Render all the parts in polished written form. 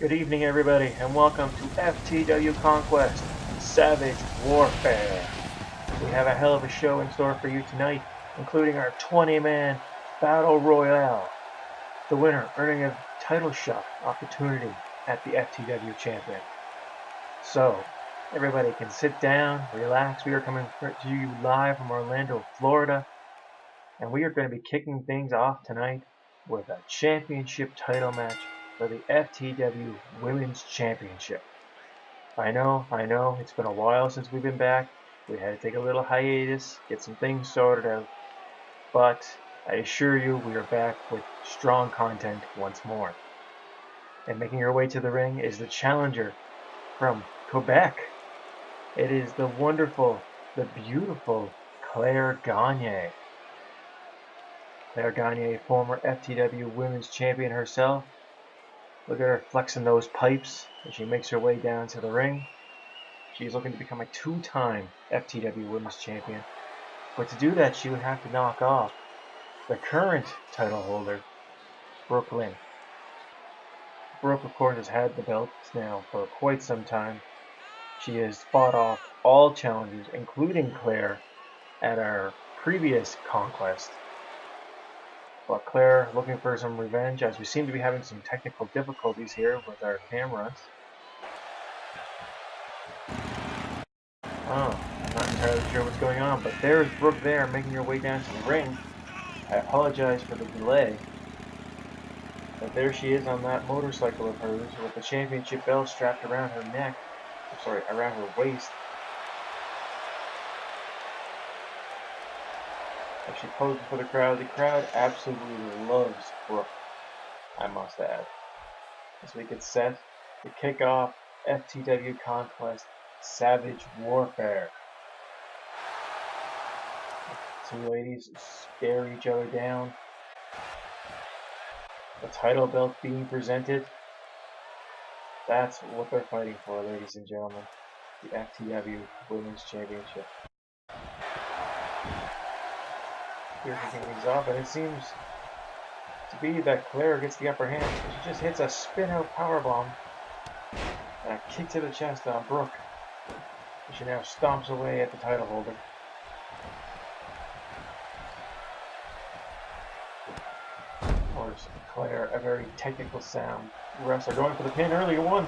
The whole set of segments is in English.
Good evening, everybody, and welcome to FTW Conquest, Savage Warfare. We have a hell of a show in store for you tonight, including our 20-man Battle Royale. The winner earning a title shot opportunity at the FTW Champion. So, everybody can sit down, relax. We are coming to you live from Orlando, Florida, and we are going to be kicking things off tonight with a championship title match for the FTW Women's Championship. I know, it's been a while since we've been back. We had to take a little hiatus, get some things sorted out, but I assure you we are back with strong content once more. And making her way to the ring is the challenger from Quebec. It is the wonderful, the beautiful Claire Gagne. Claire Gagne, former FTW Women's Champion herself. Look at her flexing those pipes as she makes her way down to the ring. She's looking to become a two-time FTW Women's Champion. But to do that, she would have to knock off the current title holder, Brooke Lynn. Brooke, of course, has had the belts now for quite some time. She has fought off all challengers, including Claire, at our previous Conquest. But Claire looking for some revenge, as we seem to be having some technical difficulties here with our cameras. Oh, I'm not entirely sure what's going on, but there's Brooke there making her way down to the ring. I apologize for the delay. But there she is on that motorcycle of hers with the championship belt strapped around her neck. Sorry, around her waist. As she poses for the crowd absolutely loves Brooke, I must add. As we get set to kick off FTW Conquest Savage Warfare. The two ladies stare each other down. The title belt being presented. That's what they're fighting for, ladies and gentlemen. The FTW Women's Championship. Here kicking things off, and it seems to be that Claire gets the upper hand. She just hits a spin-out powerbomb and a kick to the chest on Brooke. She now stomps away at the title holder. Of course, Claire, a very technical sound. Wrestler going for the pin early, one,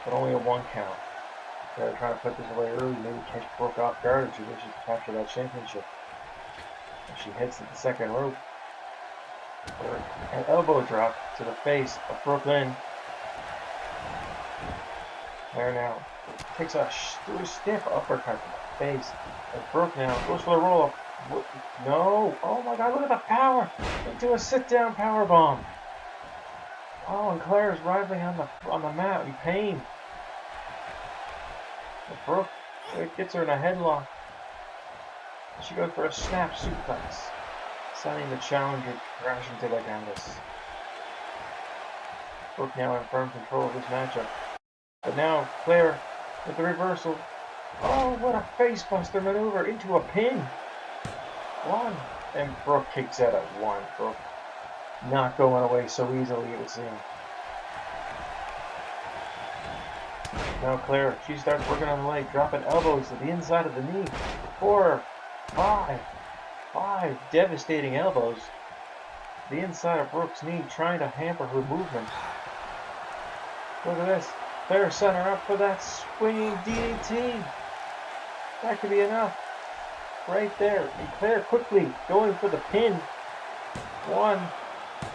but only a one count. Claire trying to put this away early, maybe catch Brooke off guard if she wishes to capture that championship. She hits at the second rope for an elbow drop to the face of Brooke Lynn. There now takes a stiff uppercut to the face. And Brooke now goes for the roll up. No! Oh my God! Look at the power into a sit-down power bomb. Oh, and Claire is writhing on the mat in pain. And Brooke, it gets her in a headlock. She goes for a snap suplex, sending the challenger crashing to the canvas. Brooke now in firm control of this matchup. But now Claire with the reversal. Oh, what a facebuster maneuver into a pin. One. And Brooke kicks out at one. Brooke not going away so easily, it would seem. Now Claire, she starts working on the leg, dropping elbows to the inside of the knee. 4, 5 devastating elbows. The inside of Brooke's knee trying to hamper her movement. Look at this. Claire set her up for that swinging DDT. That could be enough. Right there. And Claire quickly going for the pin. 1,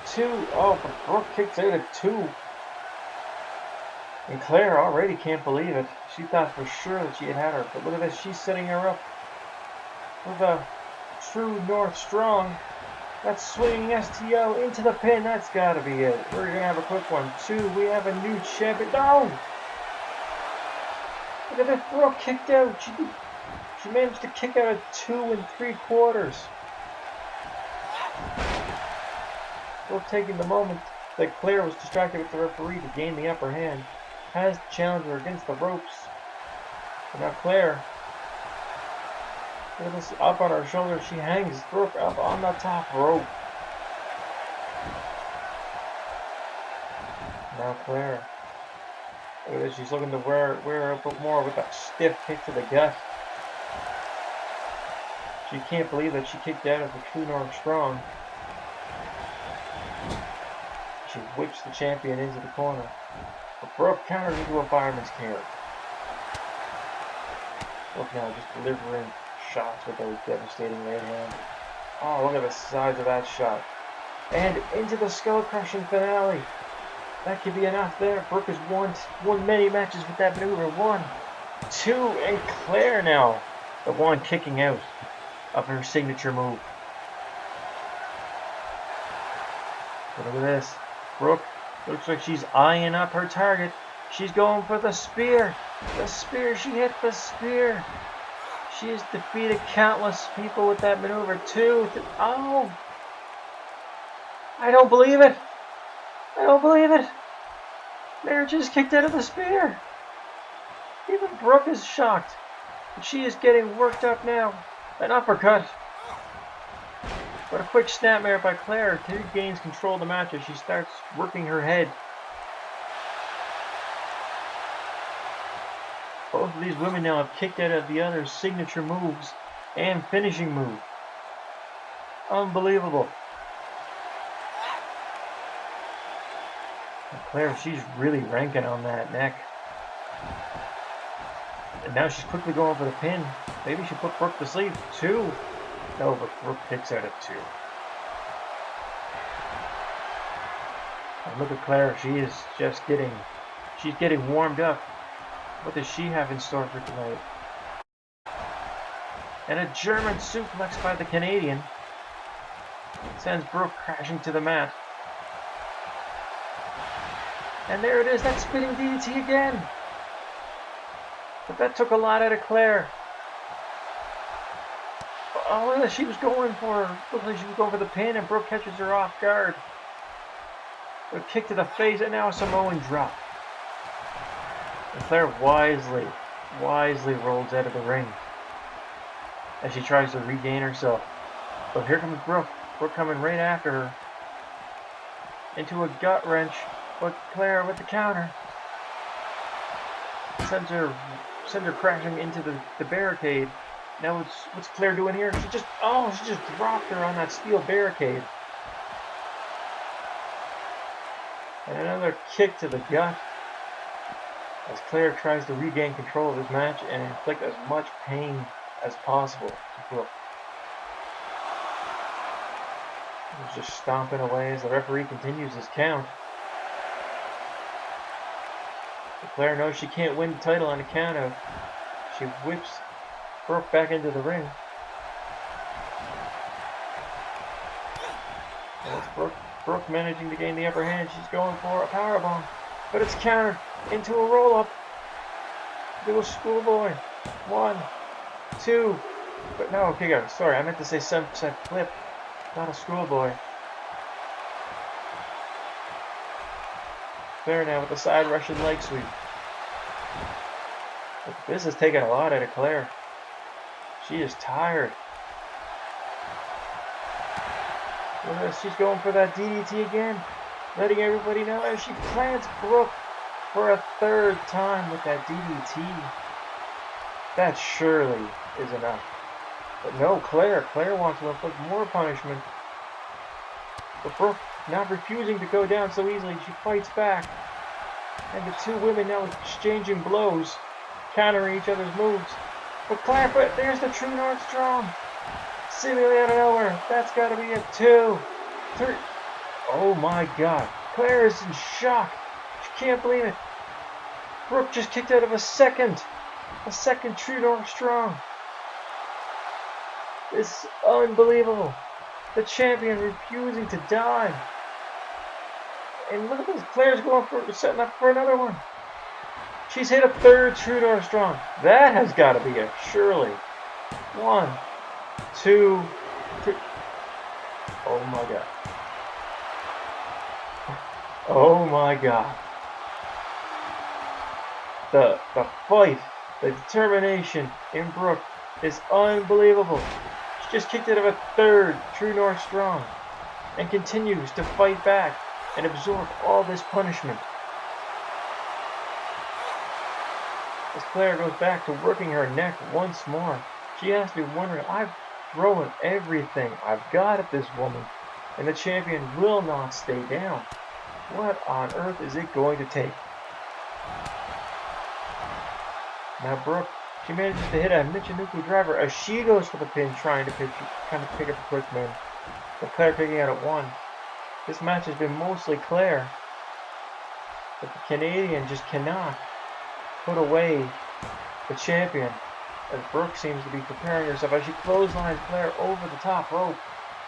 2. Oh, but Brooke kicks out at 2. And Claire already can't believe it. She thought for sure that she had her. But look at this. She's setting her up with a true North Strong. That's swinging STO into the pin. That's got to be it. We're going to have a quick one. 2. We have a new champion. No! Look at this. Brooke kicked out. She managed to kick out at 2 3/4. Brooke taking the moment that Claire was distracted with the referee to gain the upper hand. Has the challenger against the ropes. And now Claire, look at this, up on her shoulder, she hangs Brooke up on the top rope. Now Claire Look at this, she's looking to wear a bit more with that stiff kick to the gut. She can't believe that she kicked out of the True North Strong. She whips the champion into the corner. But Brooke counters into a fireman's carry. Brooke now just delivering shots with those devastating right hand. Oh, look at the size of that shot. And into the skull-crushing finale. That could be enough there. Brooke has won many matches with that maneuver. 1, 2, and Claire now. The one kicking out of her signature move. But look at this. Brooke looks like she's eyeing up her target. She's going for the spear. The spear. She hit the spear. She has defeated countless people with that maneuver. 2, 3. Oh! I don't believe it. I don't believe it. Claire just kicked out of the spear. Even Brooke is shocked. But she is getting worked up now. An uppercut. But a quick snapmare by Claire. Claire gains control of the match as she starts working her head. Both of these women now have kicked out of the other's signature moves and finishing move. Unbelievable. And Claire, she's really ranking on that neck. And now she's quickly going for the pin. Maybe she put Brooke to sleep. 2. No, but Brooke kicks out at 2. And look at Claire. She is just getting warmed up. What does she have in store for tonight? And a German suplex by the Canadian sends Brooke crashing to the mat. And there it is, that spinning DDT again. But that took a lot out of Claire. Oh, look at that, she was going for, looked like she was going for the pin, and Brooke catches her off guard. A kick to the face, and now a Samoan drop. And Claire wisely rolls out of the ring as she tries to regain herself. But here comes Brooke. Brooke coming right after her. Into a gut wrench, but Claire with the counter sends her crashing into the barricade. Now what's Claire doing here? She just dropped her on that steel barricade. And another kick to the gut as Claire tries to regain control of this match and inflict as much pain as possible to Brooke. She's just stomping away as the referee continues his count. But Claire knows she can't win the title on the count out. She whips Brooke back into the ring. And it's Brooke managing to gain the upper hand. She's going for a powerbomb, but it's countered into a roll-up. Do a schoolboy. 1, 2. But no, okay, sorry, I meant to say sunset flip, not a schoolboy. There now with the side Russian leg sweep. But this has taken a lot out of Claire. She is tired. Look at this, she's going for that DDT again, letting everybody know as she plants Brooke for a 3rd time with that DDT. That surely is enough. But no, Claire wants to inflict more punishment. But Brooke, not refusing to go down so easily, she fights back. And the two women now exchanging blows, countering each other's moves. But Claire, there's the True North Strong. Seemingly out of nowhere. That's got to be a 2, 3. Oh my God. Claire is in shock. She can't believe it. Brooke just kicked out of a second True North Strong. This is unbelievable. The champion refusing to die. And look at this. Claire's setting up for another one. She's hit a 3rd True North Strong. That has got to be a surely. 1, 2, 3. Oh my God. Oh my God. The fight, the determination in Brooke is unbelievable. She just kicked out of a 3rd True North Strong and continues to fight back and absorb all this punishment. As Claire goes back to working her neck once more, she has to be wondering, I've thrown everything I've got at this woman, and the champion will not stay down. What on earth is it going to take? Now Brooke, she manages to hit a Michinoku driver as she goes for the pin, trying to pick up the quick win. But Claire picking out at 1. This match has been mostly Claire, but the Canadian just cannot put away the champion, as Brooke seems to be preparing herself as she clotheslines Claire over the top rope,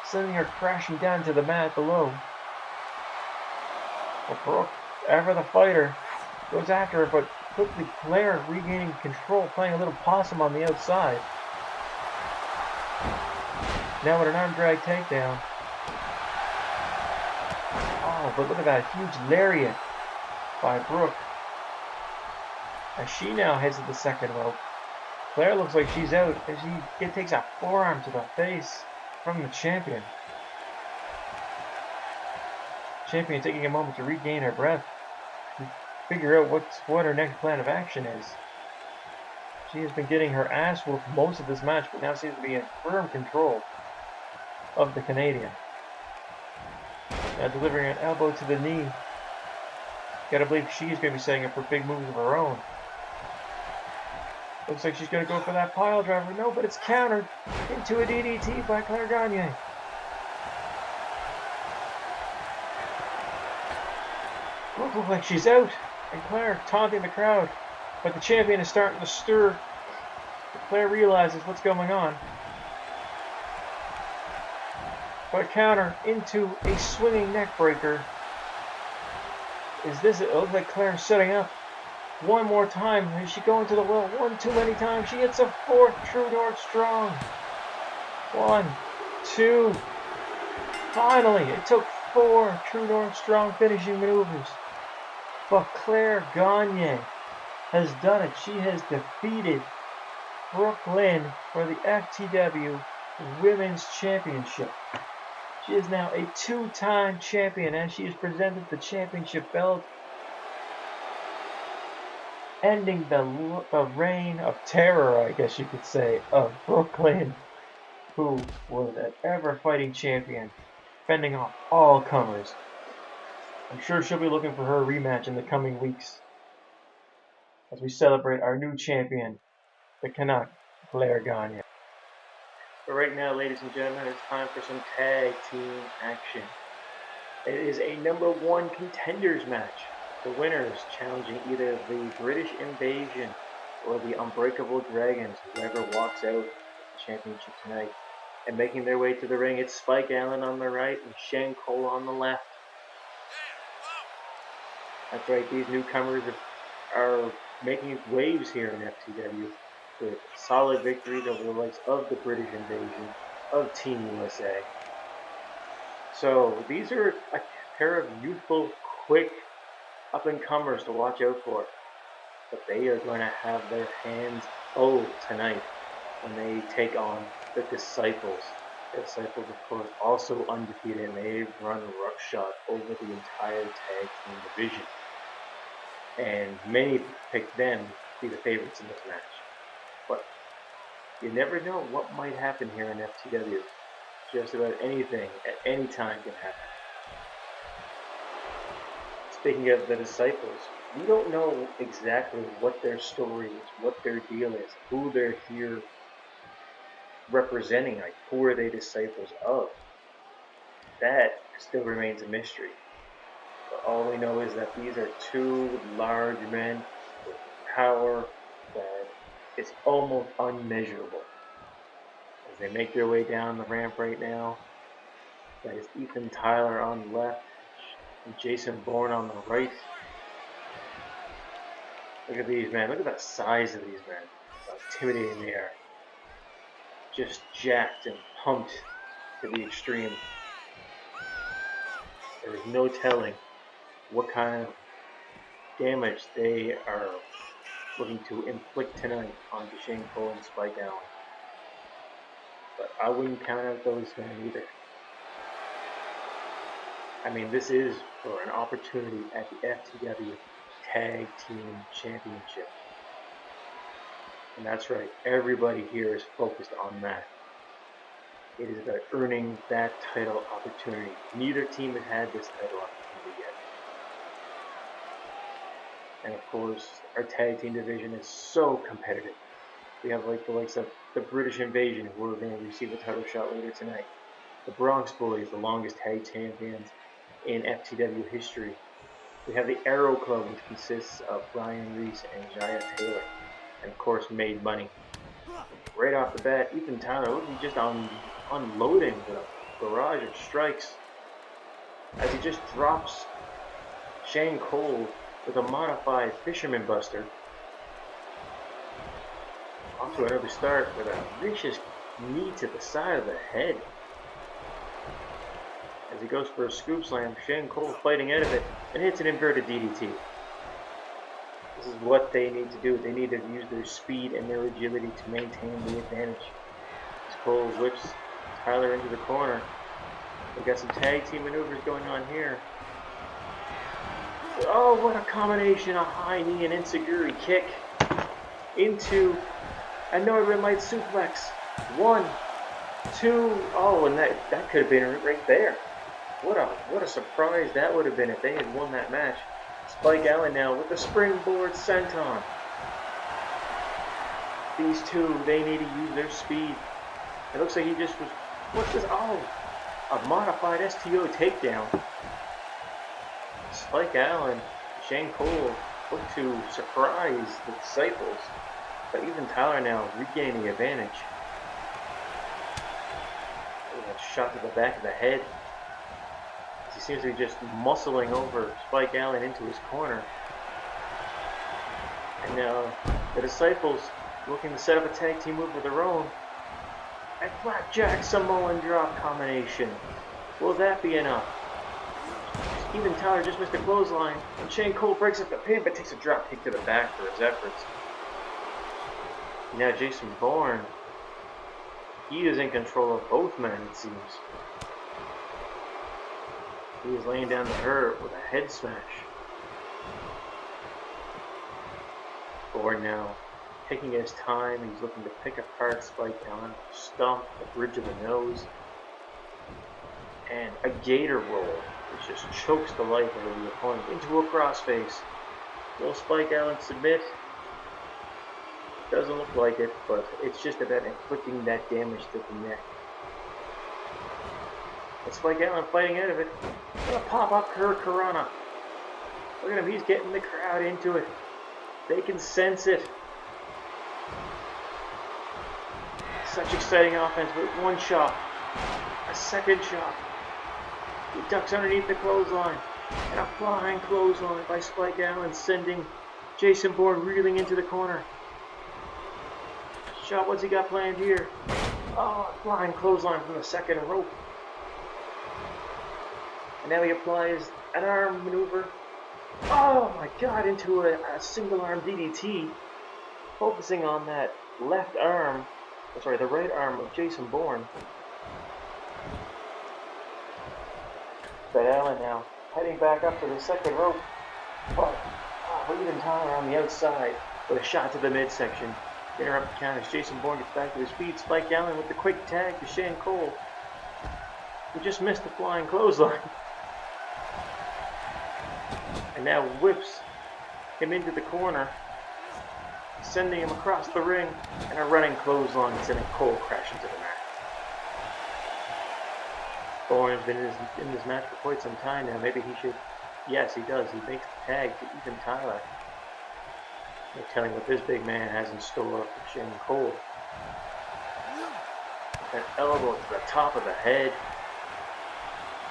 sending her crashing down to the mat below. But Brooke, ever the fighter, goes after her, but quickly Claire regaining control, playing a little possum on the outside. Now with an arm drag takedown. Oh, but look at that huge lariat by Brooke. As she now heads to the second rope. Claire looks like she's out as she takes a forearm to the face from the champion. Champion taking a moment to regain her breath, to figure out what her next plan of action is. She has been getting her ass whooped most of this match, but now seems to be in firm control of the Canadian. Now delivering an elbow to the knee. Gotta believe she's going to be setting up for big moves of her own. Looks like she's going to go for that pile driver. No, but it's countered into a DDT by Claire Gagne. Brooke looks like she's out, and Claire taunting the crowd. But the champion is starting to stir. But Claire realizes what's going on. But counter into a swinging neck breaker. Is this it? Looks like Claire's setting up. One more time. Is she going to the well? One too many times. She hits a 4th True North Strong. 1, 2. Finally, it took 4 True North Strong finishing maneuvers. But Claire Gagne has done it. She has defeated Brooke Lynn for the FTW Women's Championship. She is now a 2-time champion as she is presented the championship belt, ending the reign of terror, I guess you could say, of Brooke Lynn, who was an ever-fighting champion, fending off all comers. I'm sure she'll be looking for her rematch in the coming weeks as we celebrate our new champion, the Canuck, Claire Gagne. But right now, ladies and gentlemen, it's time for some tag team action. It is a number 1 contenders match. The winners challenging either the British Invasion or the Unbreakable Dragons, whoever walks out of the championship tonight. And making their way to the ring, it's Spike Allen on the right and Shane Cole on the left. That's right, these newcomers are making waves here in FTW with solid victories over the likes of the British Invasion, of Team USA. So these are a pair of youthful, quick up-and-comers to watch out for. But they are going to have their hands full tonight when they take on the Disciples. The Disciples, of course, also undefeated, and they've run roughshod over the entire tag team division. And many picked them to be the favorites in this match. But you never know what might happen here in FTW. Just about anything at any time can happen. Speaking of the Disciples, we don't know exactly what their story is, what their deal is, who they're here representing, like who are they disciples of. That still remains a mystery. But all we know is that these are 2 large men with power that is almost unmeasurable. As they make their way down the ramp right now, that is Ethan Tyler on the left and Jason Bourne on the right. Look at these men. Look at the size of these men. How intimidating they are. Just jacked and pumped to the extreme. There is no telling what kind of damage they are looking to inflict tonight onto Shane Cole and Spike Allen. But I wouldn't count out those men either. I mean, this is for an opportunity at the FTW Tag Team Championship. And that's right, everybody here is focused on that. It is about earning that title opportunity. Neither team has had this title opportunity yet. And of course, our tag team division is so competitive. We have like the likes of the British Invasion, who are going to receive a title shot later tonight. The Bronx Bullies, the longest tag champions in FTW history. We have the Arrow Club, which consists of Brian Reese and Jaya Taylor. And of course, Made Money. Right off the bat, Ethan Tyler looking just unloading with a barrage of strikes as he just drops Shane Cole with a modified Fisherman Buster. Off to another start with a vicious knee to the side of the head. As he goes for a scoop slam, Shane Cole fighting out of it and hits an inverted DDT. This is what they need to do. They need to use their speed and their agility to maintain the advantage. As Cole whips Tyler into the corner. We've got some tag team maneuvers going on here. Oh, what a combination. A high knee and ensiguri kick into a Northern Light suplex. 1, 2, oh, and that could have been right there. What a surprise that would have been if they had won that match. Spike Allen now with the springboard senton. These two, they need to use their speed. It looks like he just was, what's this? Oh, a modified STO takedown. Spike Allen, Shane Cole look to surprise the Disciples, but even Tyler now regaining the advantage. A shot to the back of the head. He seems to be just muscling over Spike Allen into his corner. And now the Disciples looking to set up a tag team move of their own. A Blackjack Samoan drop combination. Will that be enough? Even Tyler just missed a clothesline, and Shane Cole breaks up the pin but takes a drop kick to the back for his efforts. Now Jason Bourne, he is in control of both men, it seems. He is laying down the hurt with a head smash. Bourne now taking his time. He's looking to pick apart Spike Allen, stomp the bridge of the nose, and a gator roll, which just chokes the life out of the opponent into a crossface. Will Spike Allen submit? Doesn't look like it, but it's just about inflicting that damage to the neck. And Spike Allen fighting out of it. Gonna pop up Hurricanrana. Look at him, he's getting the crowd into it. They can sense it. Such exciting offense with one shot. A second shot. He ducks underneath the clothesline. And a flying clothesline by Spike Allen, sending Jason Bourne reeling into the corner. Shot, what's he got planned here? Oh, a flying clothesline from the second rope. And now he applies an arm maneuver. Oh my god, into a single arm DDT. Focusing on that left arm, the right arm of Jason Bourne. But Allen now heading back up to the second rope. But even Tyler on the outside with a shot to the midsection. Interrupt the count as Jason Bourne gets back to his feet. Spike Allen with the quick tag to Shane Cole, who just missed the flying clothesline. And now whips him into the corner, sending him across the ring, and a running clothesline sending Cole crashing to the mat. Bourne's been in this match for quite some time now. Maybe he should, yes he does, he makes the tag to Ethan Tyler. No telling what this big man has in store for Shane Cole. An elbow to the top of the head.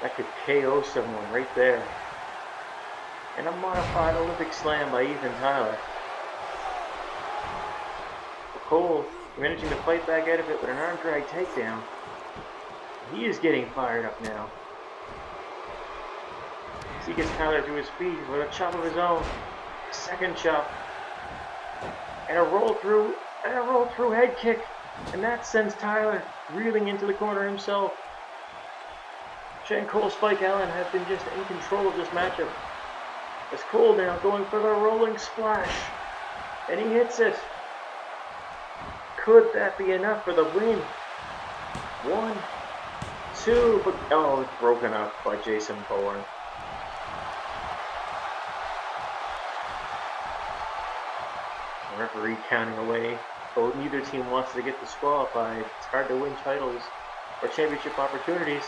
That could KO someone right there. And a modified Olympic slam by Ethan Tyler. For Cole, managing to fight back out of it with an arm drag takedown. He is getting fired up now. As he gets Tyler to his feet with a chop of his own. A second chop. And a roll through head kick. And that sends Tyler reeling into the corner himself. Shane Cole, Spike Allen have been just in control of this matchup. As Cole now going for the rolling splash. And he hits it. could that be enough for the win? 1, 2, but oh, it's broken up by Jason Bourne. The referee counting away, but neither team wants to get disqualified. It's hard to win titles or championship opportunities.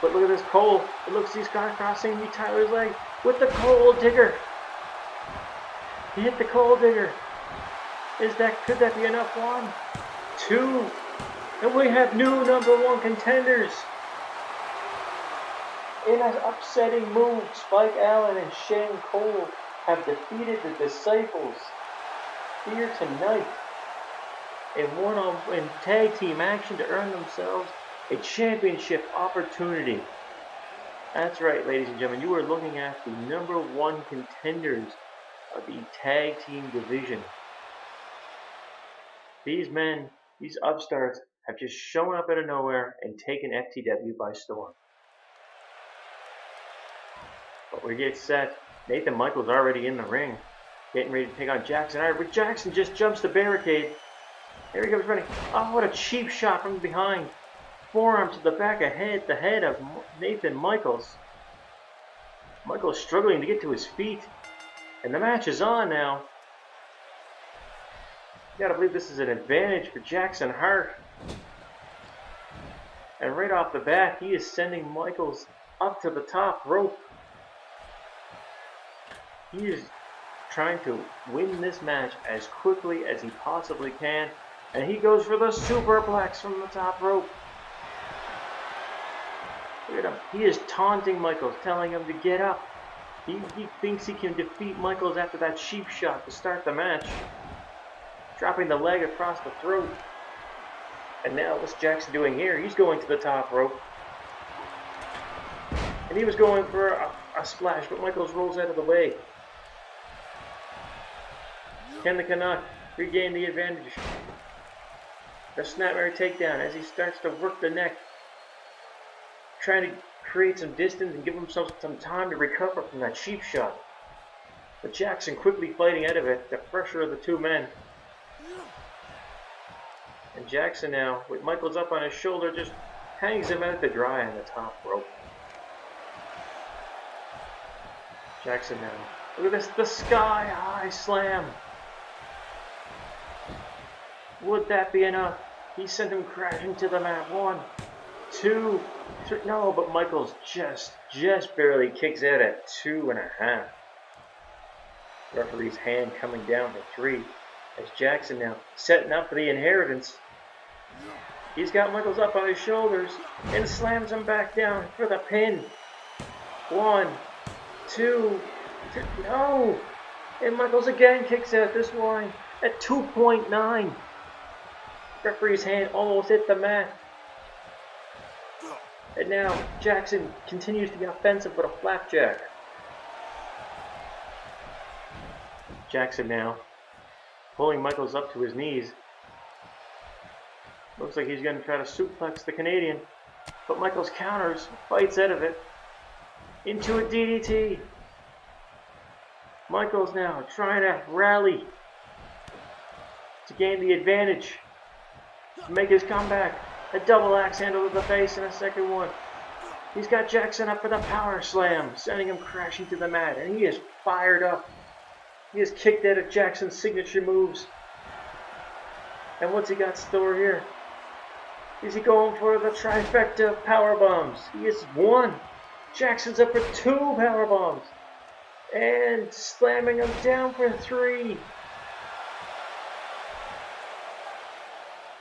But look at this Cole. It looks he's got crossing Tyler's leg with the Coal Digger. He hit the Coal Digger. Could that be enough? 1, 2, and we have new #1 contenders. In an upsetting move, Spike Allen and Shane Cole have defeated the Disciples here tonight in tag team action to earn themselves a championship opportunity. That's right, ladies and gentlemen, you are looking at the #1 contenders of the tag team division. These men, these upstarts, have just shown up out of nowhere and taken FTW by storm. But we get set. Nathan Michaels already in the ring, getting ready to take on Jackson Hart, but Jackson just jumps the barricade. Here he comes running. Oh, what a cheap shot from behind. Forearm to the back of the head of Nathan Michaels. Michaels struggling to get to his feet. And the match is on now. You gotta believe this is an advantage for Jackson Hart. And right off the bat, he is sending Michaels up to the top rope. He is trying to win this match as quickly as he possibly can. And he goes for the superplex from the top rope. Look at him. He is taunting Michaels, telling him to get up. He thinks he can defeat Michaels after that cheap shot to start the match. Dropping the leg across the throat. And now what's Jackson doing here? He's going to the top rope. And he was going for a splash, but Michaels rolls out of the way. Can the Canuck regain the advantage? The snapmare takedown as he starts to work the neck. Trying to create some distance and give himself some time to recover from that cheap shot. But Jackson quickly fighting out of it, the pressure of the two men. And Jackson now, with Michaels up on his shoulder, just hangs him out to dry on the top rope. Jackson now, look at this, the sky high slam. Would that be enough? He sent him crashing to the mat. 1, 2, 3. No, but Michaels just barely kicks out at 2.5. Referee's hand coming down to 3. As Jackson now setting up for the inheritance. He's got Michaels up on his shoulders and slams him back down for the pin. 1, 2, 3. No! And Michaels again kicks out this one at 2.9. Referee's hand almost hit the mat. And now Jackson continues to be offensive with a flapjack. Jackson now pulling Michaels up to his knees. Looks like he's going to try to suplex the Canadian. But Michaels counters, fights out of it. Into a DDT. Michaels now trying to rally to gain the advantage. To make his comeback. A double axe handle to the face and a second one. He's got Jackson up for the power slam, sending him crashing to the mat. And he is fired up. He has kicked out of Jackson's signature moves. And what's he got stored here? Is he going for the trifecta of power bombs? He is 1. Jackson's up for 2 power bombs. And slamming him down for 3.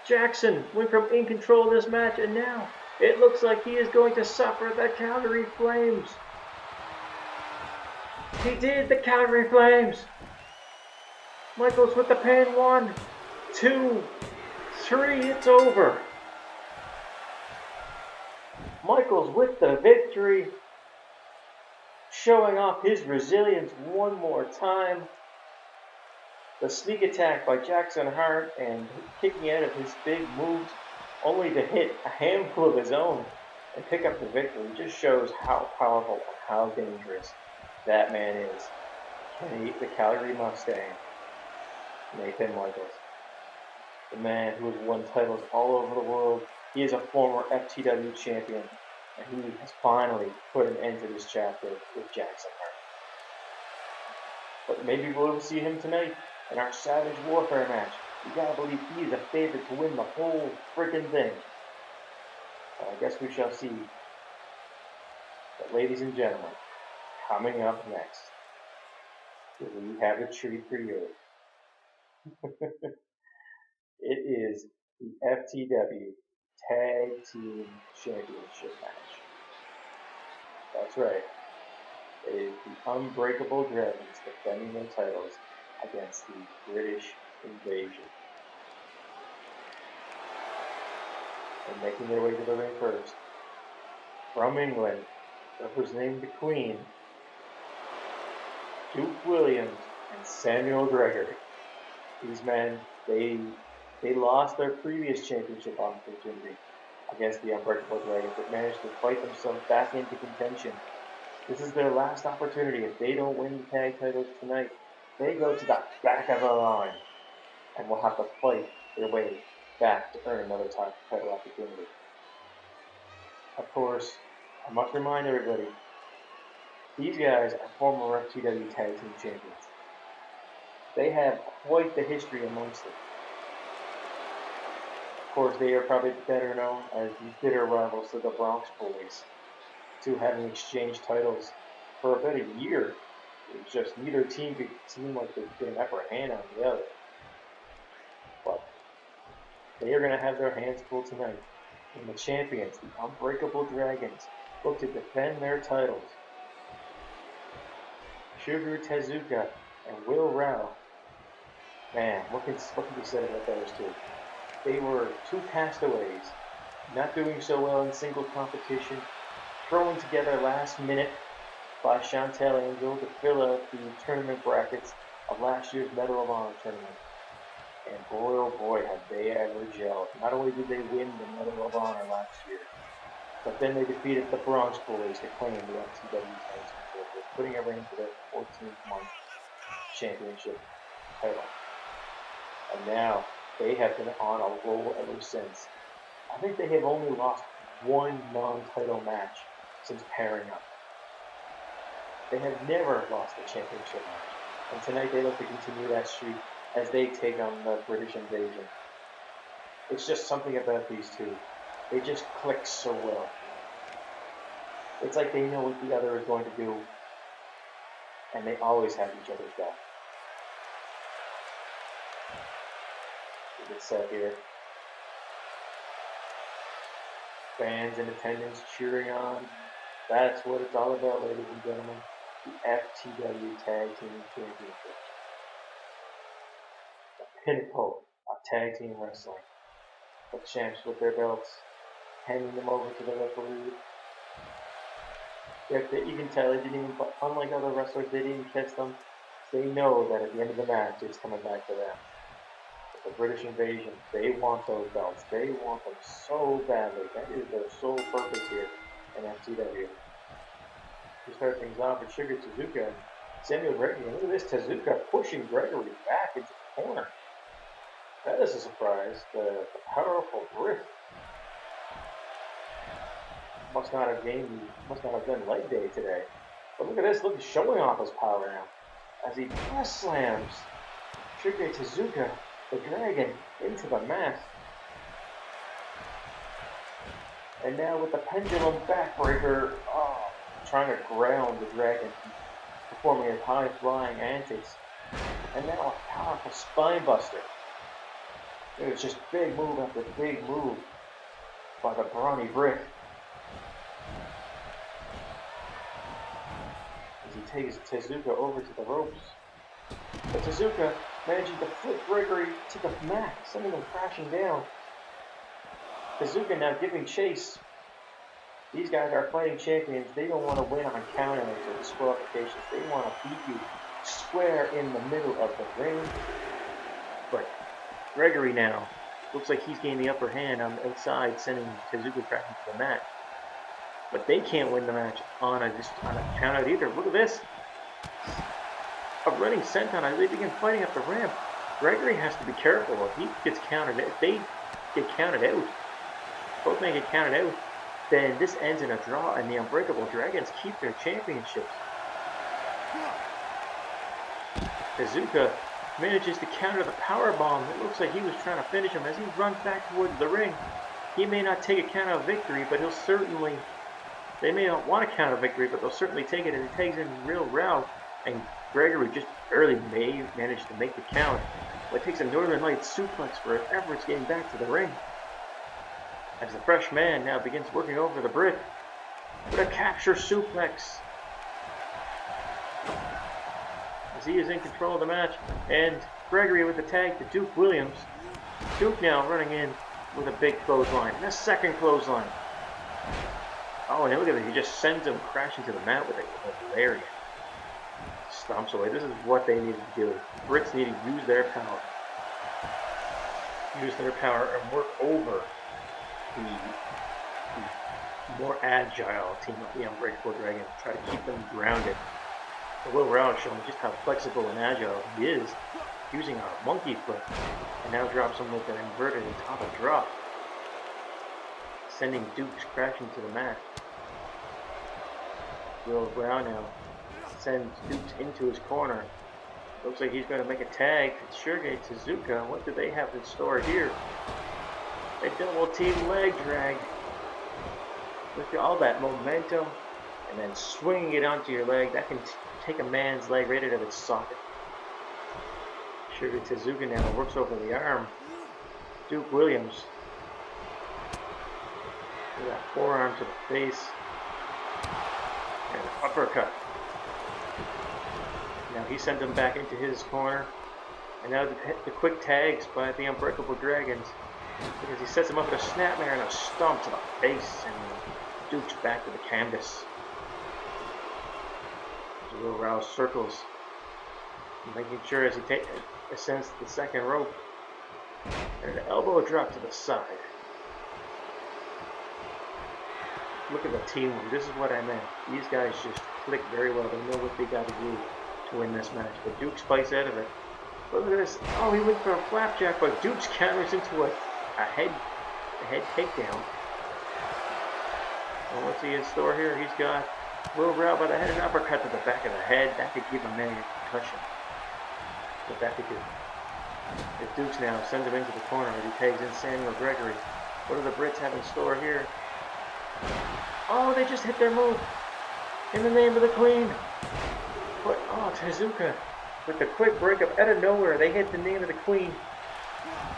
Jackson went from in control of this match, and now it looks like he is going to suffer the Calgary Flames. He did, the Calgary Flames. Michaels with the pin. 1, 2, 3. It's over. Michaels with the victory. Showing off his resilience one more time. The sneak attack by Jackson Hart and kicking out of his big moves only to hit a handful of his own and pick up the victory just shows how powerful and how dangerous that man is. The Calgary Mustang, Nathan Michaels. the man who has won titles all over the world. He is a former FTW champion, and he has finally put an end to this chapter with Jackson Hart. But maybe we'll see him tonight in our Savage Warfare match. You gotta believe he is a favorite to win the whole freaking thing. But I guess we shall see. But ladies and gentlemen, coming up next, we have a treat for you. It is the FTW Tag Team Championship match. That's right. It is the Unbreakable Dragons defending their titles against the British Invasion. And making their way to the ring first, from England, who's named the Queen, Duke Williams and Samuel Gregory. These men, they lost their previous championship opportunity against the Unbreakable Dragons, but managed to fight themselves back into contention. This is their last opportunity. If they don't win the tag titles tonight, they go to the back of the line and will have to fight their way back to earn another title opportunity. Of course, I must remind everybody, these guys are former FTW Tag Team Champions. They have quite the history amongst them. Of course, they are probably better known as the bitter rivals to the Bronx Boys, two having exchanged titles for about a year. It was just neither team could seem like they could get an upper hand on the other. But they are going to have their hands full tonight. And the champions, the Unbreakable Dragons, look to defend their titles. Sugar Tezuka and Will Rao. Man, what can be said about those two? They were two castaways, not doing so well in single competition, thrown together last minute by Chantel Angel to fill out the tournament brackets of last year's Medal of Honor tournament. And boy, oh boy, have they ever gelled. Not only did they win the Medal of Honor last year, but then they defeated the Bronx Boys to claim the FTW Tag Team Championship, putting a ring to their 14th month championship title. And now they have been on a roll ever since. I think they have only lost one non-title match since pairing up. They have never lost a championship match. And tonight they look to continue that streak as they take on the British Invasion. It's just something about these two. They just click so well. It's like they know what the other is going to do, and they always have each other's back. It's set here. Fans in attendance cheering on. That's what it's all about, ladies and gentlemen. The FTW Tag Team Championship. The pinnacle of tag team wrestling. The champs with their belts, handing them over to the referee. You can tell they didn't even, unlike other wrestlers, they didn't catch them. They know that at the end of the match, it's coming back to them. But the British Invasion, they want those belts. They want them so badly. That is their sole purpose here in FTW. To start things off with Sugar Tezuka and Samuel Gregory. Look at this, Tezuka pushing Gregory back into the corner. That is a surprise. The powerful brick must not have done leg day today. But look at this, look, he's showing off his power now. As he press slams Sugar Tezuka, the dragon, into the mat. And now with the pendulum backbreaker, trying to ground the dragon, performing his high-flying antics. And now a powerful spine buster. It was just big move after big move by the brawny brick. As he takes Tezuka over to the ropes. But Tezuka managing to flip Gregory to the mat, sending him crashing down. Tezuka now giving chase. These guys are fighting champions. They don't want to win on countouts or disqualifications. They want to beat you square in the middle of the ring. But Gregory now looks like he's gained the upper hand on the outside, sending Tezuka crashing to the mat. But they can't win the match on a countout either. Look at this. A running senton as they begin fighting up the ramp. Gregory has to be careful. If he gets counted, if they get counted out, both men get counted out, then this ends in a draw, and the Unbreakable Dragons keep their championships. Tezuka manages to counter the powerbomb. It looks like he was trying to finish him as he runs back towards the ring. He may not take a count of victory, but he'll certainly, they may not want to count a victory, but they'll certainly take it as he takes in real route. And Gregory just barely managed to make the count. But it takes a Northern Lights suplex for efforts getting back to the ring. As the fresh man now begins working over the Brit with a capture suplex. As he is in control of the match, and Gregory with the tag to Duke Williams. Duke now running in with a big clothesline, and a second clothesline. Oh, and look at it, he just sends him crashing to the mat with a lariat. Stomps away. This is what they needed to do. Brits need to use their power. Use their power and work over the more agile team of the Unbreakable Dragons. Try to keep them grounded. Will Rao showing just how flexible and agile he is, using a monkey flip, and now drops him with an inverted and top of drop, sending Dukes crashing to the mat. Will Rao now sends Dukes into his corner. Looks like he's going to make a tag. It's Shuge Tezuka. What do they have in store here? A double team leg drag. Look at all that momentum, and then swinging it onto your leg. That can take a man's leg right out of its socket. Shuge Tezuka now works over the arm. Duke Williams with that forearm to the face. And an uppercut. Now he sends him back into his corner. And now the quick tags by the Unbreakable Dragons. Because he sets him up with a snapmare and a stomp to the face. And Duke's back to the canvas. Will Rouse circles. Making sure as he ascends to the second rope. And an elbow drop to the side. Look at the teamwork. This is what I meant. These guys just click very well. They know what they got to do to win this match. But Duke's fights out of it. Look at this. Oh, he went for a flapjack, but Duke's counters into a head takedown. And what's he in store here? He's got Will Rao by the head, an uppercut to the back of the head. That could give a man a concussion. But that could do. If Dukes now sends him into the corner as he tags in Samuel Gregory. What do the Brits have in store here? Oh, they just hit their move. In the name of the Queen. But, oh, Tezuka. With the quick breakup out of nowhere, they hit the name of the Queen.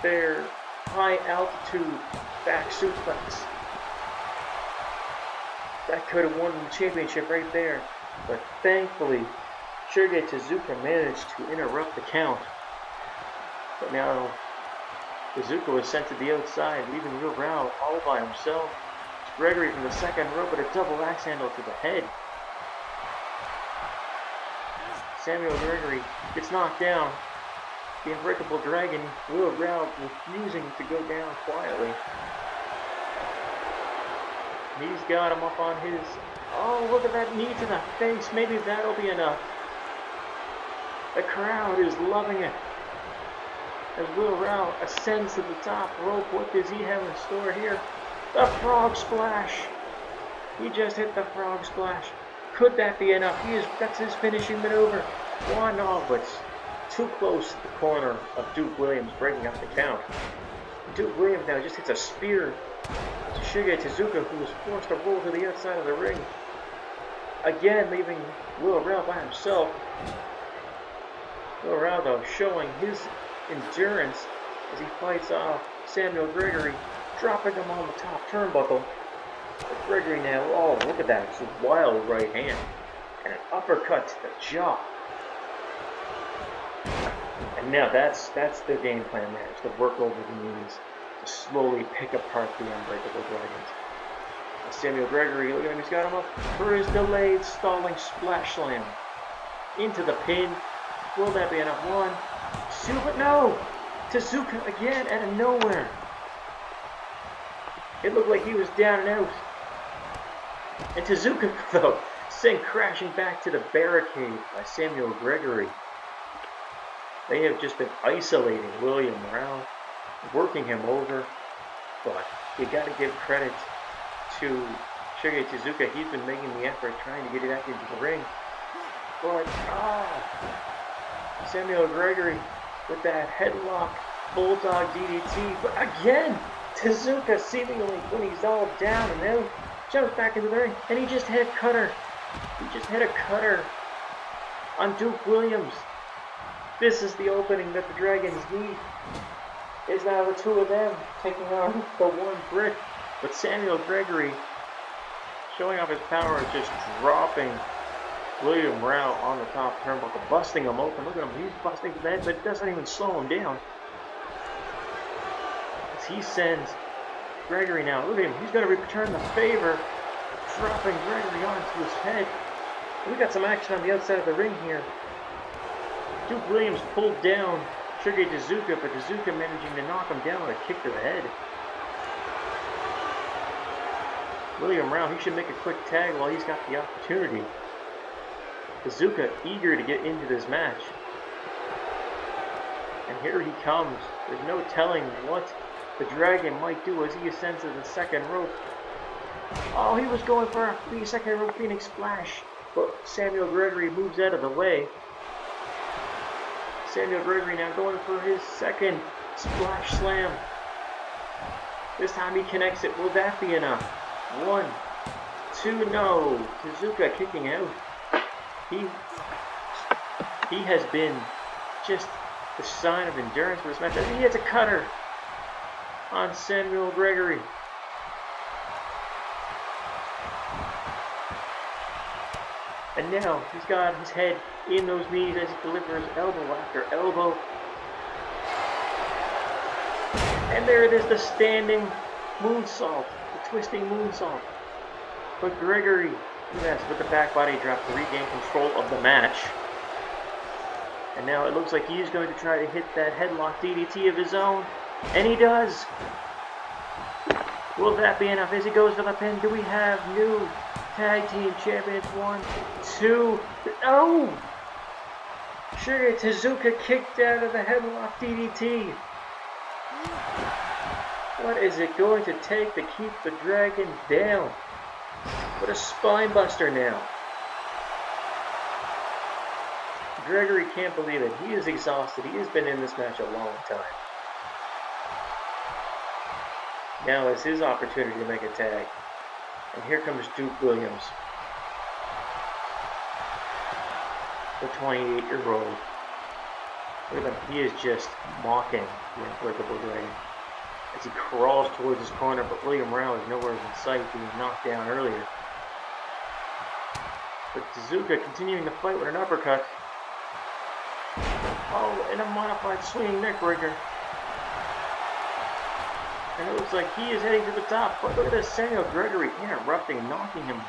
Their high altitude back suplex. That could have won the championship right there. But thankfully, Shuge Tezuka managed to interrupt the count. But now, Tezuka was sent to the outside, leaving Will Rao all by himself. Gregory from the second rope with a double axe handle to the head. Samuel Gregory gets knocked down. The Unbreakable Dragon, Will Rao, refusing to go down quietly. He's got him up on his... Oh, look at that knee to the face. Maybe that'll be enough. The crowd is loving it. As Will Rao ascends to the top rope, what does he have in store here? The frog splash. He just hit the frog splash. Could that be enough? That's his finishing maneuver. One off, but too close to the corner of Duke Williams, breaking up the count. Duke Williams now just hits a spear to Shuge Tezuka, who was forced to roll to the outside of the ring. Again, leaving Will Rao by himself. Will Rao, though, showing his endurance as he fights off Samuel Gregory, dropping him on the top turnbuckle. But Gregory now, oh, look at that. It's a wild right hand. And an uppercut to the jaw. And now that's the game plan there. It's to work over the knees. To slowly pick apart the Unbreakable Dragons. And Samuel Gregory, look at him, he's got him up for his delayed stalling splash slam. Into the pin. Will that be enough? One, two, but no! Tezuka again out of nowhere. It looked like he was down and out. And Tezuka, though, sent crashing back to the barricade by Samuel Gregory. They have just been isolating William Morale, working him over. But you got to give credit to Shuhei Tezuka. He's been making the effort, trying to get it back into the ring. But, Samuel Gregory with that headlock, bulldog DDT. But again, Tezuka seemingly when he's all down and out, jumps back into the ring, and he just hit a cutter. He just hit a cutter on Duke Williams. This is the opening that the Dragons need. It's now the two of them taking on the one Brit. But Samuel Gregory showing off his power, just dropping William Morale on the top turnbuckle, busting him open. Look at him, he's busting the head, but it doesn't even slow him down. As he sends Gregory now, look at him, he's going to return the favor, dropping Gregory onto his head. We got some action on the outside of the ring here. Duke Williams pulled down Shuhei Tezuka, but Tezuka managing to knock him down with a kick to the head. William Morale, he should make a quick tag while he's got the opportunity. Tezuka eager to get into this match. And here he comes. There's no telling what the Dragon might do as he ascends to the second rope. Oh, he was going for a second rope Phoenix Splash, but Samuel Gregory moves out of the way. Samuel Gregory now going for his second Splash Slam. This time he connects it. Will that be enough? 1, 2, no. Tezuka kicking out. He has been just the sign of endurance for this match. He hits a cutter on Samuel Gregory. And now he's got his head in those knees as he delivers elbow after elbow. And there it is, the standing moonsault, the twisting moonsault. But Gregory, yes, with the back body drop to regain control of the match. And now it looks like he's going to try to hit that headlock DDT of his own. And he does. Will that be enough as he goes for the pin? Do we have new Tag Team Champions? 1, 2, oh! Shuhei Tezuka kicked out of the headlock DDT. What is it going to take to keep the Dragon down? What a spine buster now. Gregory can't believe it. He is exhausted. He has been in this match a long time. Now is his opportunity to make a tag. And here comes Duke Williams. The 28-year-old. Look at him. He is just mocking the Unbreakable Dragon as he crawls towards his corner, but William Morale is nowhere in sight, being knocked down earlier. But Tezuka continuing to fight with an uppercut. Oh, and a modified swinging neckbreaker. And it looks like he is heading to the top. But look at this, Samuel Gregory interrupting, knocking him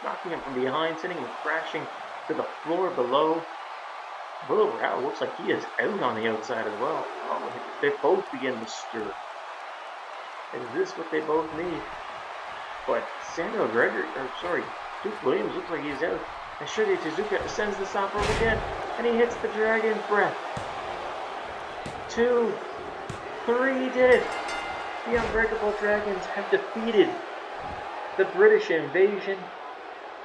from behind, sending him crashing to the floor below. Will Morale looks like he is out on the outside as well. Oh, they both begin to stir. Is this what they both need? But Samuel Gregory, Duke Williams looks like he's out. And Shuhei Tezuka ascends the top rope again, and he hits the Dragon's Breath. 2, 3, he did it. The Unbreakable Dragons have defeated the British invasion,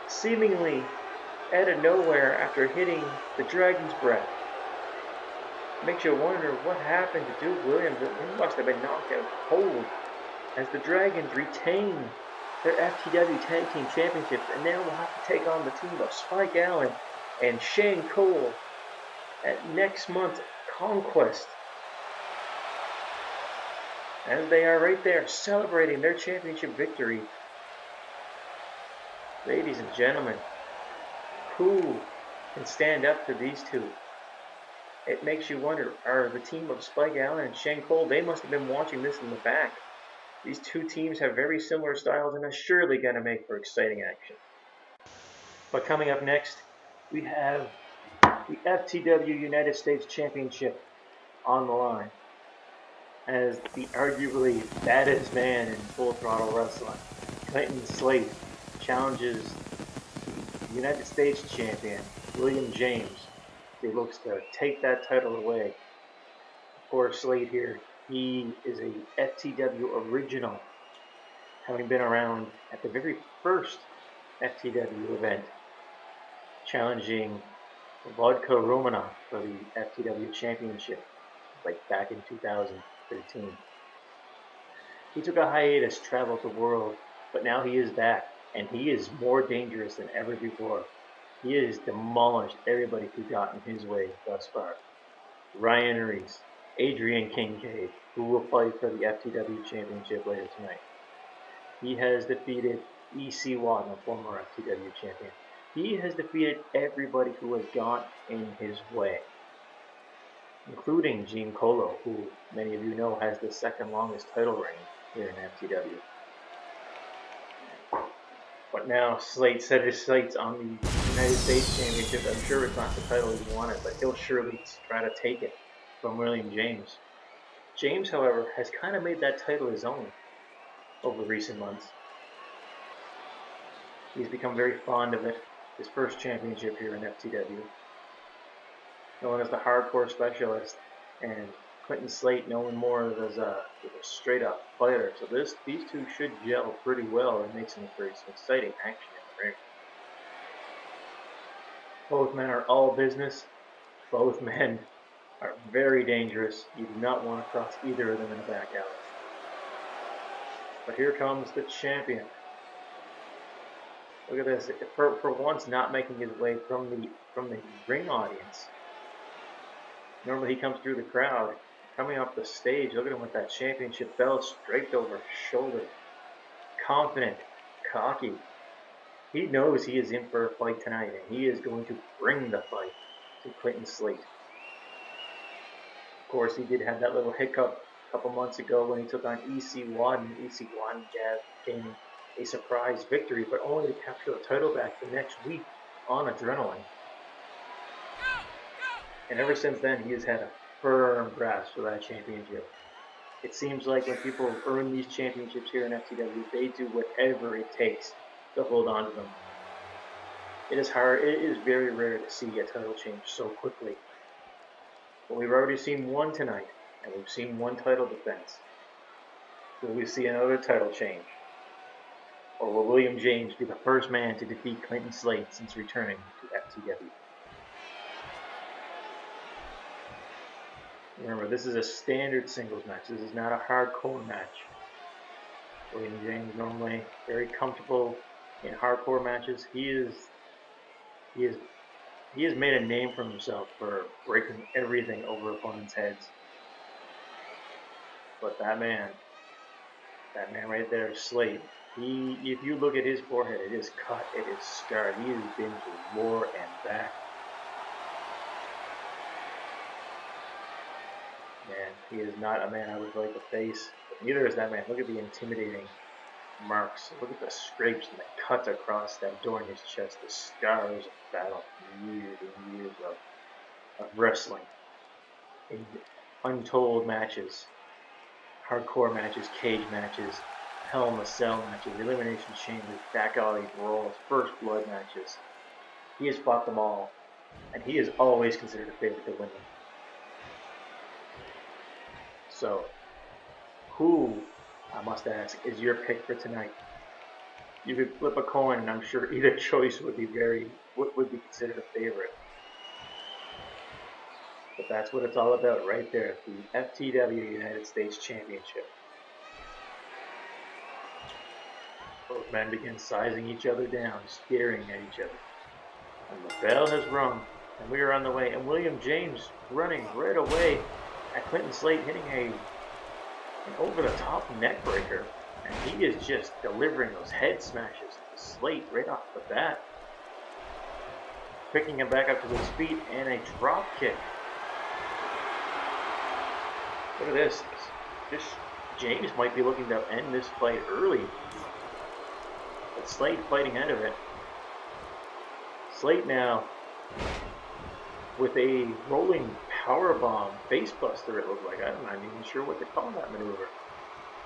seemingly out of nowhere after hitting the Dragon's Breath. Makes you wonder what happened to Duke Williams. He must have been knocked out cold as the Dragons retain their FTW Tag Team Championships, and now will have to take on the team of Spike Allen and Shane Cole at next month's Conquest. As they are right there celebrating their championship victory. Ladies and gentlemen, who can stand up to these two? It makes you wonder, are the team of Spike Allen and Shane Cole, they must have been watching this in the back. These two teams have very similar styles and are surely going to make for exciting action. But coming up next, we have the FTW United States Championship on the line, as the arguably baddest man in Full Throttle Wrestling, Slate, challenges the United States Champion, William James, he looks to take that title away. Poor Slate here. He is a FTW original, having been around at the very first FTW event, challenging Vodka Romanov for the FTW Championship, like back in 2013. He took a hiatus, traveled the world, but now he is back, and he is more dangerous than ever before. He has demolished everybody who got in his way thus far. Ryan Reese, Adrian Kincade, who will fight for the FTW Championship later tonight. He has defeated EC Watt, a former FTW champion. He has defeated everybody who has gone in his way, including Gene Colo, who many of you know has the second longest title reign here in FTW. But now Slate set his sights on the United States Championship. I'm sure it's not the title he wanted, but he'll surely try to take it from William James. James, however, has kind of made that title his own over recent months. He's become very fond of it. His first championship here in FTW. Known as the hardcore specialist, and Quentin Slate known more as a straight up fighter. So these two should gel pretty well and make some exciting action in the ring. Both men are all business. Both men are very dangerous. You do not want to cross either of them in a back alley. But here comes the champion. Look at this. For once, not making his way from the ring audience. Normally he comes through the crowd. Coming off the stage, look at him with that championship belt draped over his shoulder. Confident, cocky. He knows he is in for a fight tonight, and he is going to bring the fight to Quentin Slate. Of course, he did have that little hiccup a couple months ago when he took on EC Watt, and EC Watt gaining a surprise victory, but only to capture the title back the next week on adrenaline. And ever since then, he has had a firm grasp for that championship. It seems like when people earn these championships here in FTW, they do whatever it takes to hold on to them. It is hard. It is very rare to see a title change so quickly. But we've already seen one tonight, and we've seen one title defense. Will we see another title change? Or will William James be the first man to defeat Quentin Slate since returning to FTW? Remember, this is a standard singles match. This is not a hardcore match. William James normally very comfortable in hardcore matches. He has made a name for himself for breaking everything over opponents' heads. But that man right there, Slate, if you look at his forehead, it is cut, it is scarred. He has been to war and back. Man, he is not a man I would like to face, but neither is that man. Look at the intimidating marks. Look at the scrapes and the cuts across that door in his chest, the scars of battle from years and years of wrestling in untold matches, hardcore matches, cage matches, Hell in a Cell matches, Elimination Chambers, back alley brawls, first blood matches. He has fought them all, and he is always considered a favorite to win them. So, who, I must ask, is your pick for tonight? You could flip a coin, and I'm sure either choice would be considered a favorite. But that's what it's all about right there, the FTW United States Championship. Both men begin sizing each other down, staring at each other. And the bell has rung, and we are on the way. And William James running right away at Quentin Slate, hitting an over-the-top neck breaker. And he is just delivering those head smashes to Slate right off the bat. Picking him back up to his feet, and a drop kick. Look at this. James might be looking to end this fight early. But Slate fighting out of it. Slate now with a rolling powerbomb facebuster, it looked like. I'm not even sure what to call that maneuver.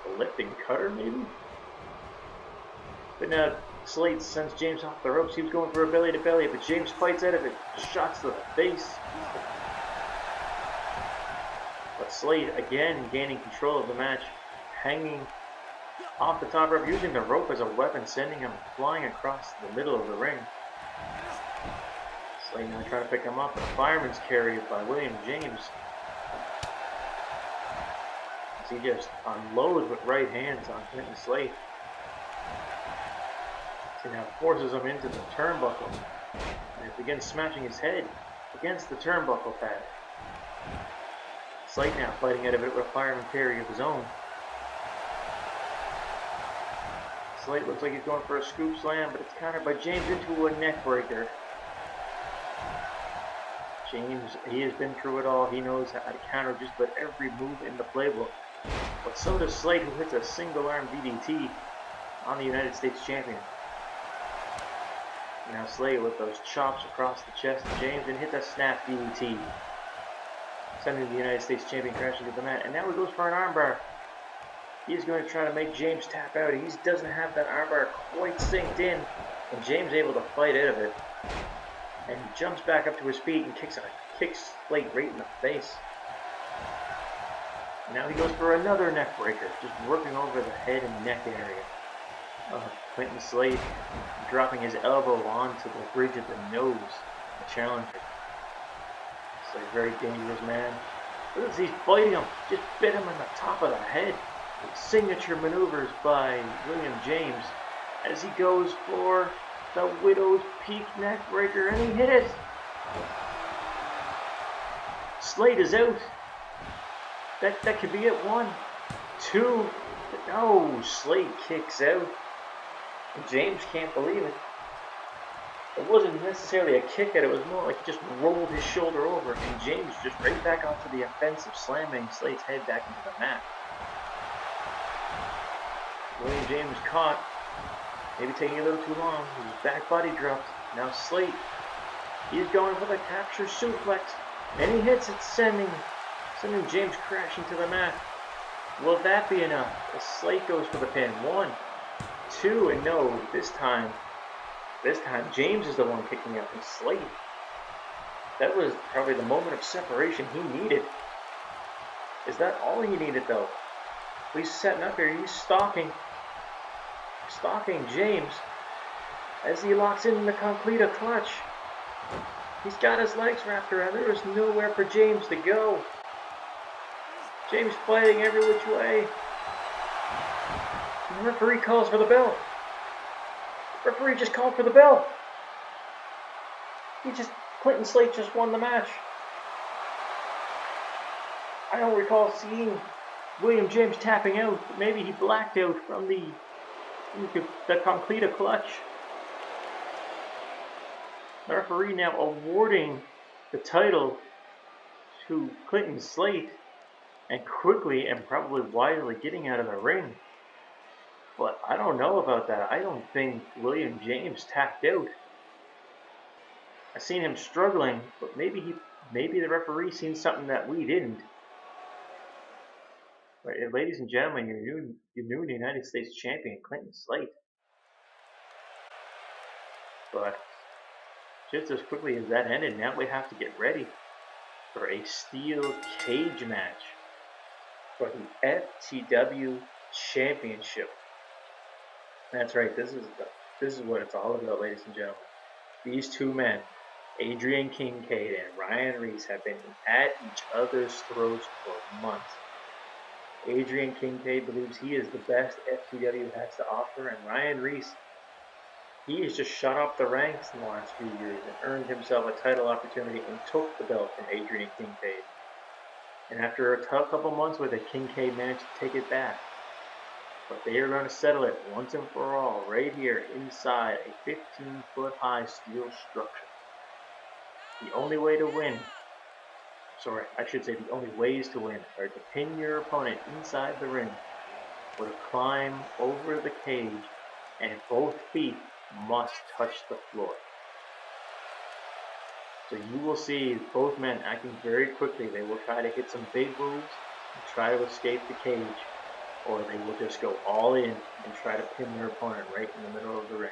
A lifting cutter, maybe? But now, Slate sends James off the ropes. He was going for a belly to belly, but James fights out of it. Shots to the face. But Slate again gaining control of the match, hanging off the top rope, using the rope as a weapon, sending him flying across the middle of the ring. Slate now trying to pick him up, but a fireman's carry by William James. As he just unloads with right hands on Clinton Slate. He now forces him into the turnbuckle. And he begins smashing his head against the turnbuckle pad. Slate now fighting out of it with a fireman carry of his own. Slate looks like he's going for a scoop slam, but it's countered by James into a neck breaker. James, he has been through it all. He knows how to counter just about every move in the playbook. But so does Slate, who hits a single arm DDT on the United States champion. Now Slate with those chops across the chest of James and hits a snap DDT, sending the United States champion crashing to the mat. And now he goes for an armbar. He's going to try to make James tap out. He doesn't have that armbar quite synced in, and James able to fight out of it. And he jumps back up to his feet and kicks Slate right in the face. Now he goes for another neck breaker, just working over the head and neck area. Clinton Slate dropping his elbow onto the bridge of the nose, the challenger. Slate's a very dangerous man. Look as he's fighting him, just bit him in the top of the head. Signature maneuvers by William James as he goes for the Widow's Peak neck breaker, and he hit it. Slate is out. That could be it. 1, 2. No, Slate kicks out. And James can't believe it. It wasn't necessarily a kick out, it was more like he just rolled his shoulder over, and James just right back onto the offensive, slamming Slate's head back into the mat. William James caught, maybe taking a little too long. His back body dropped. Now Slate, he's going for the capture suplex, and he hits it, sending James crashing to the mat. Will that be enough? As Slate goes for the pin. 1, 2, and no, this time James is the one kicking out, and Slate. That was probably the moment of separation he needed. Is that all he needed, though? He's setting up here. He's stalking James as he locks in the Conclita clutch. He's got his legs wrapped around. There is nowhere for James to go. James fighting every which way. The referee calls for the bell. The referee just called for the bell. Clinton Slate just won the match. I don't recall seeing William James tapping out. Maybe he blacked out from the Conclita clutch. The referee now awarding the title to Clinton Slate, and quickly and probably wisely getting out of the ring. But I don't know about that. I don't think William James tapped out. I seen him struggling, but maybe the referee seen something that we didn't. Right, ladies and gentlemen, your new United States champion, Clinton Slate. But just as quickly as that ended, now we have to get ready for a steel cage match for the FTW Championship. That's right, this is what it's all about, ladies and gentlemen. These two men, Adrian Kincade and Ryan Reese, have been at each other's throats for months. Adrian Kincade believes he is the best FTW has to offer, and Ryan Reese, he has just shot up the ranks in the last few years and earned himself a title opportunity and took the belt from Adrian Kincade. And after a tough couple months with it, Kincade managed to take it back. But they are going to settle it once and for all right here inside a 15-foot high steel structure. The only way to win, the only ways to win are to pin your opponent inside the ring, or to climb over the cage, and both feet must touch the floor. So you will see both men acting very quickly. They will try to hit some big moves and try to escape the cage, or they will just go all in and try to pin their opponent right in the middle of the ring.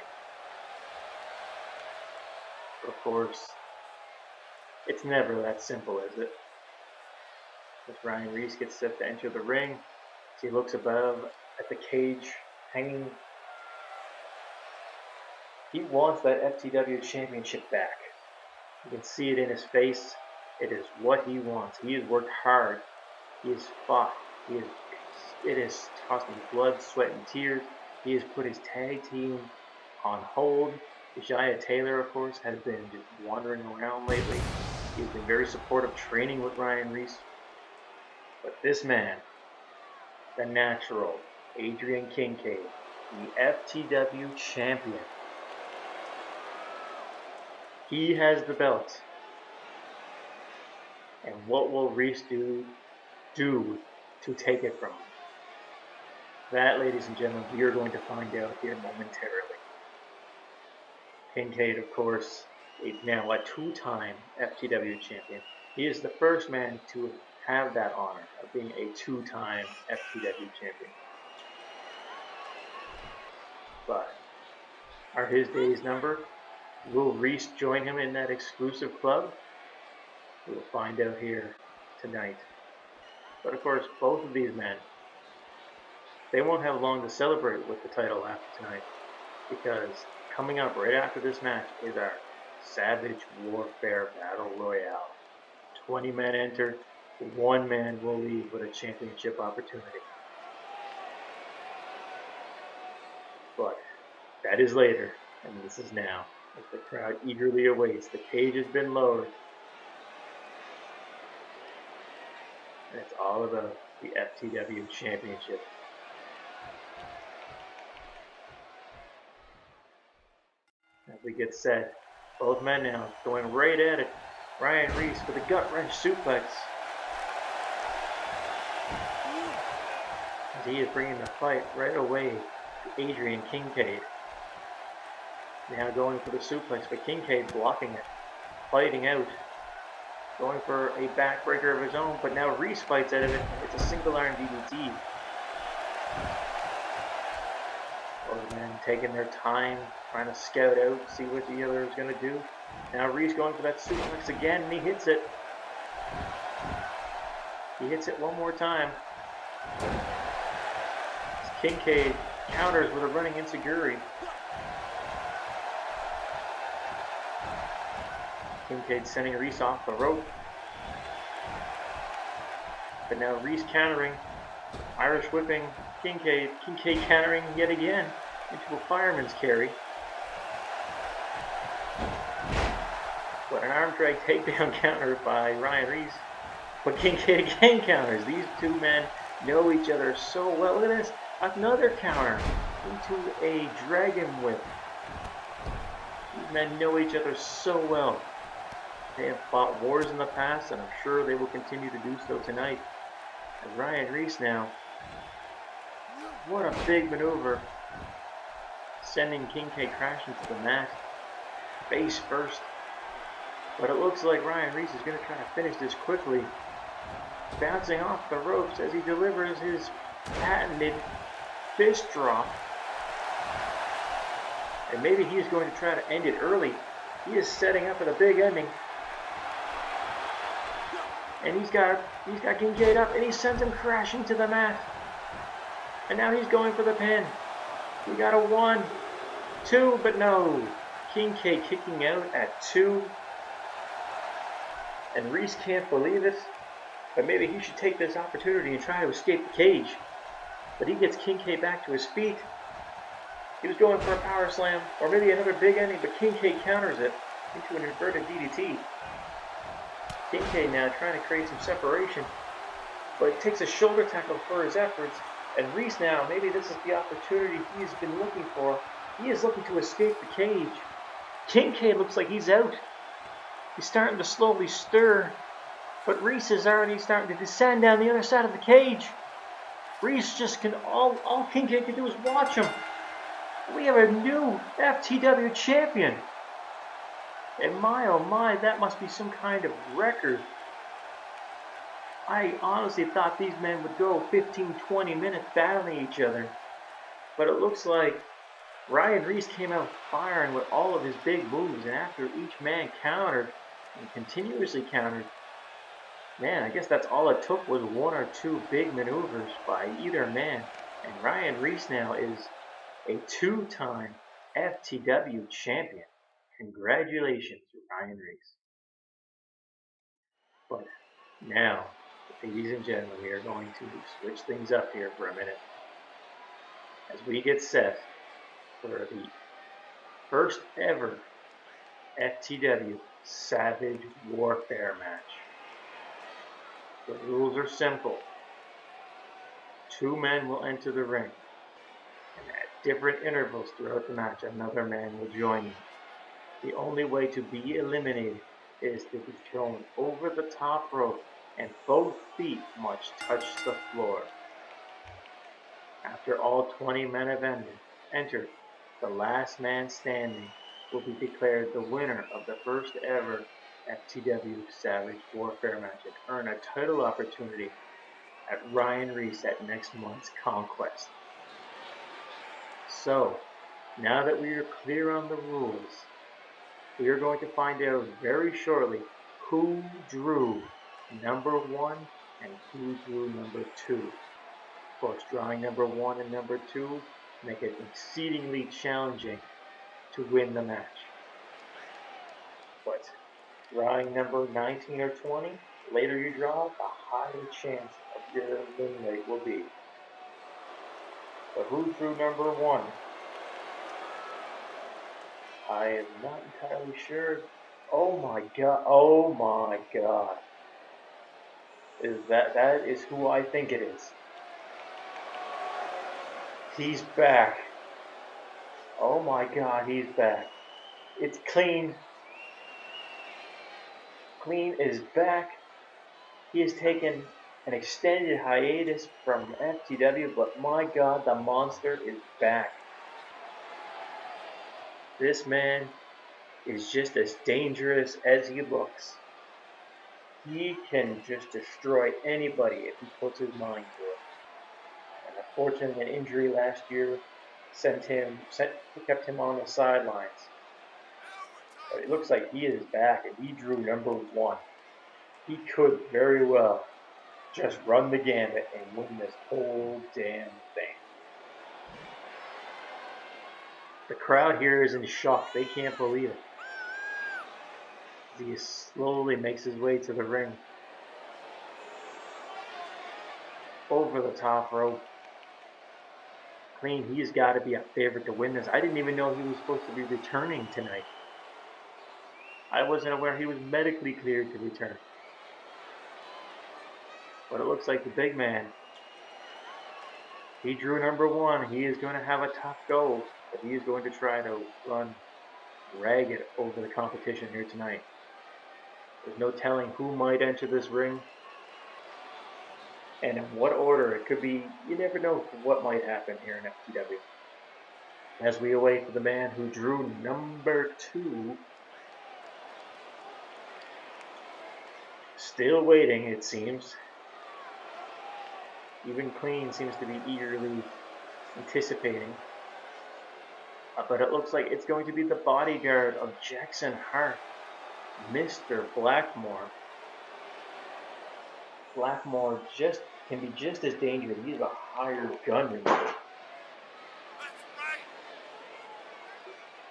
But of course, it's never that simple, is it? As Ryan Reese gets set to enter the ring, as he looks above at the cage hanging, he wants that FTW Championship back. You can see it in his face. It is what he wants. He has worked hard. He has fought. It has cost him blood, sweat, and tears. He has put his tag team on hold. Jaya Taylor, of course, has been just wandering around lately. He's been very supportive, training with Ryan Reese. But this man, the natural, Adrian Kincade, the FTW champion, he has the belt. And what will Reese do to take it from him? That, ladies and gentlemen, we are going to find out here momentarily. Kincade, of course, is now a two-time FTW champion. He is the first man to have that honor of being a two-time FTW champion. But are his days numbered? Will Reese join him in that exclusive club? We will find out here tonight. But of course, both of these men, they won't have long to celebrate with the title after tonight, because coming up right after this match is our Savage Warfare Battle Royale. 20 men enter, 1 man will leave with a championship opportunity. But that is later, and this is now, as the crowd eagerly awaits. The cage has been lowered, and it's all about the FTW Championship. As we get set, both men now going right at it. Ryan Reese with a gut-wrench suplex. As he is bringing the fight right away to Adrian Kincade. Now going for the suplex, but Kincade blocking it, fighting out, going for a backbreaker of his own, but now Reese fights out of it. It's a single arm DDT. Both men taking their time, trying to scout out, see what the other is going to do. Now Reese going for that suplex again, and he hits it. He hits it one more time. Kincade counters with a running enziguri. Kincade sending Reese off the rope. But now Reese countering. Irish whipping Kincade. Kincade countering yet again into a fireman's carry. But an arm drag takedown counter by Ryan Reese. But Kincade again counters. These two men know each other so well. Look at this. Another counter into a dragon whip. These men know each other so well. They have fought wars in the past, and I'm sure they will continue to do so tonight. And Ryan Reese now, what a big maneuver. Sending Kincade crashing to the mat, face first. But it looks like Ryan Reese is going to try to finish this quickly. Bouncing off the ropes as he delivers his patented fist drop. And maybe he is going to try to end it early. He is setting up for the big ending. And he's got Kincade up, and he sends him crashing to the mat. And now he's going for the pin. We got a 1, 2, but no. Kincade kicking out at 2. And Reese can't believe it. But maybe he should take this opportunity and try to escape the cage. But he gets Kincade back to his feet. He was going for a power slam, or maybe another big ending, but Kincade counters it into an inverted DDT. Kincade now trying to create some separation, but it takes a shoulder tackle for his efforts. And Reese now, maybe this is the opportunity he's been looking for. He is looking to escape the cage. Kincade looks like he's out. He's starting to slowly stir, but Reese is already starting to descend down the other side of the cage. Reese just can, all Kincade can do is watch him. We have a new FTW champion. And my oh my, that must be some kind of record. I honestly thought these men would go 15-20 minutes battling each other. But it looks like Ryan Reese came out firing with all of his big moves, and after each man countered and continuously countered, man, I guess that's all it took was one or two big maneuvers by either man. And Ryan Reese now is a two-time FTW champion. Congratulations, Ryan Reese. But now, ladies and gentlemen, we are going to switch things up here for a minute as we get set for the first ever FTW Savage Warfare match. The rules are simple. Two men will enter the ring, and at different intervals throughout the match, another man will join you. The only way to be eliminated is to be thrown over the top rope, and both feet must touch the floor. After all 20 men have entered, the last man standing will be declared the winner of the first ever FTW Savage Warfare match and earn a title opportunity at Ryan Reese at next month's Conquest. So, now that we are clear on the rules, we are going to find out very shortly who drew number 1 and who drew number 2. Of course, drawing number 1 and number 2 make it exceedingly challenging to win the match. But drawing number 19 or 20, later you draw, the higher chance of your win rate will be. But who drew number 1? I am not entirely sure. Oh my god, oh my god. That is who I think it is. He's back. Oh my god, he's back. It's Clean. Clean is back. He has taken an extended hiatus from FTW, but my god, the monster is back. This man is just as dangerous as he looks. He can just destroy anybody if he puts his mind to it. And unfortunately, an injury last year kept him on the sidelines. But it looks like he is back, and he drew number 1. He could very well just run the gambit and win this whole damn thing. The crowd here is in shock. They can't believe it. He slowly makes his way to the ring. Over the top rope. Clean, he's got to be a favorite to win this. I didn't even know he was supposed to be returning tonight. I wasn't aware he was medically cleared to return. But it looks like the big man, he drew number 1. He is going to have a tough go, but he is going to try to run ragged over the competition here tonight. There's no telling who might enter this ring and in what order. It could be, you never know what might happen here in FTW. As we await for the man who drew number 2. Still waiting, it seems. Even Clean seems to be eagerly anticipating. But it looks like it's going to be the bodyguard of Jackson Hart, Mr. Blackmore. Blackmore can be just as dangerous. He's a hired gunman.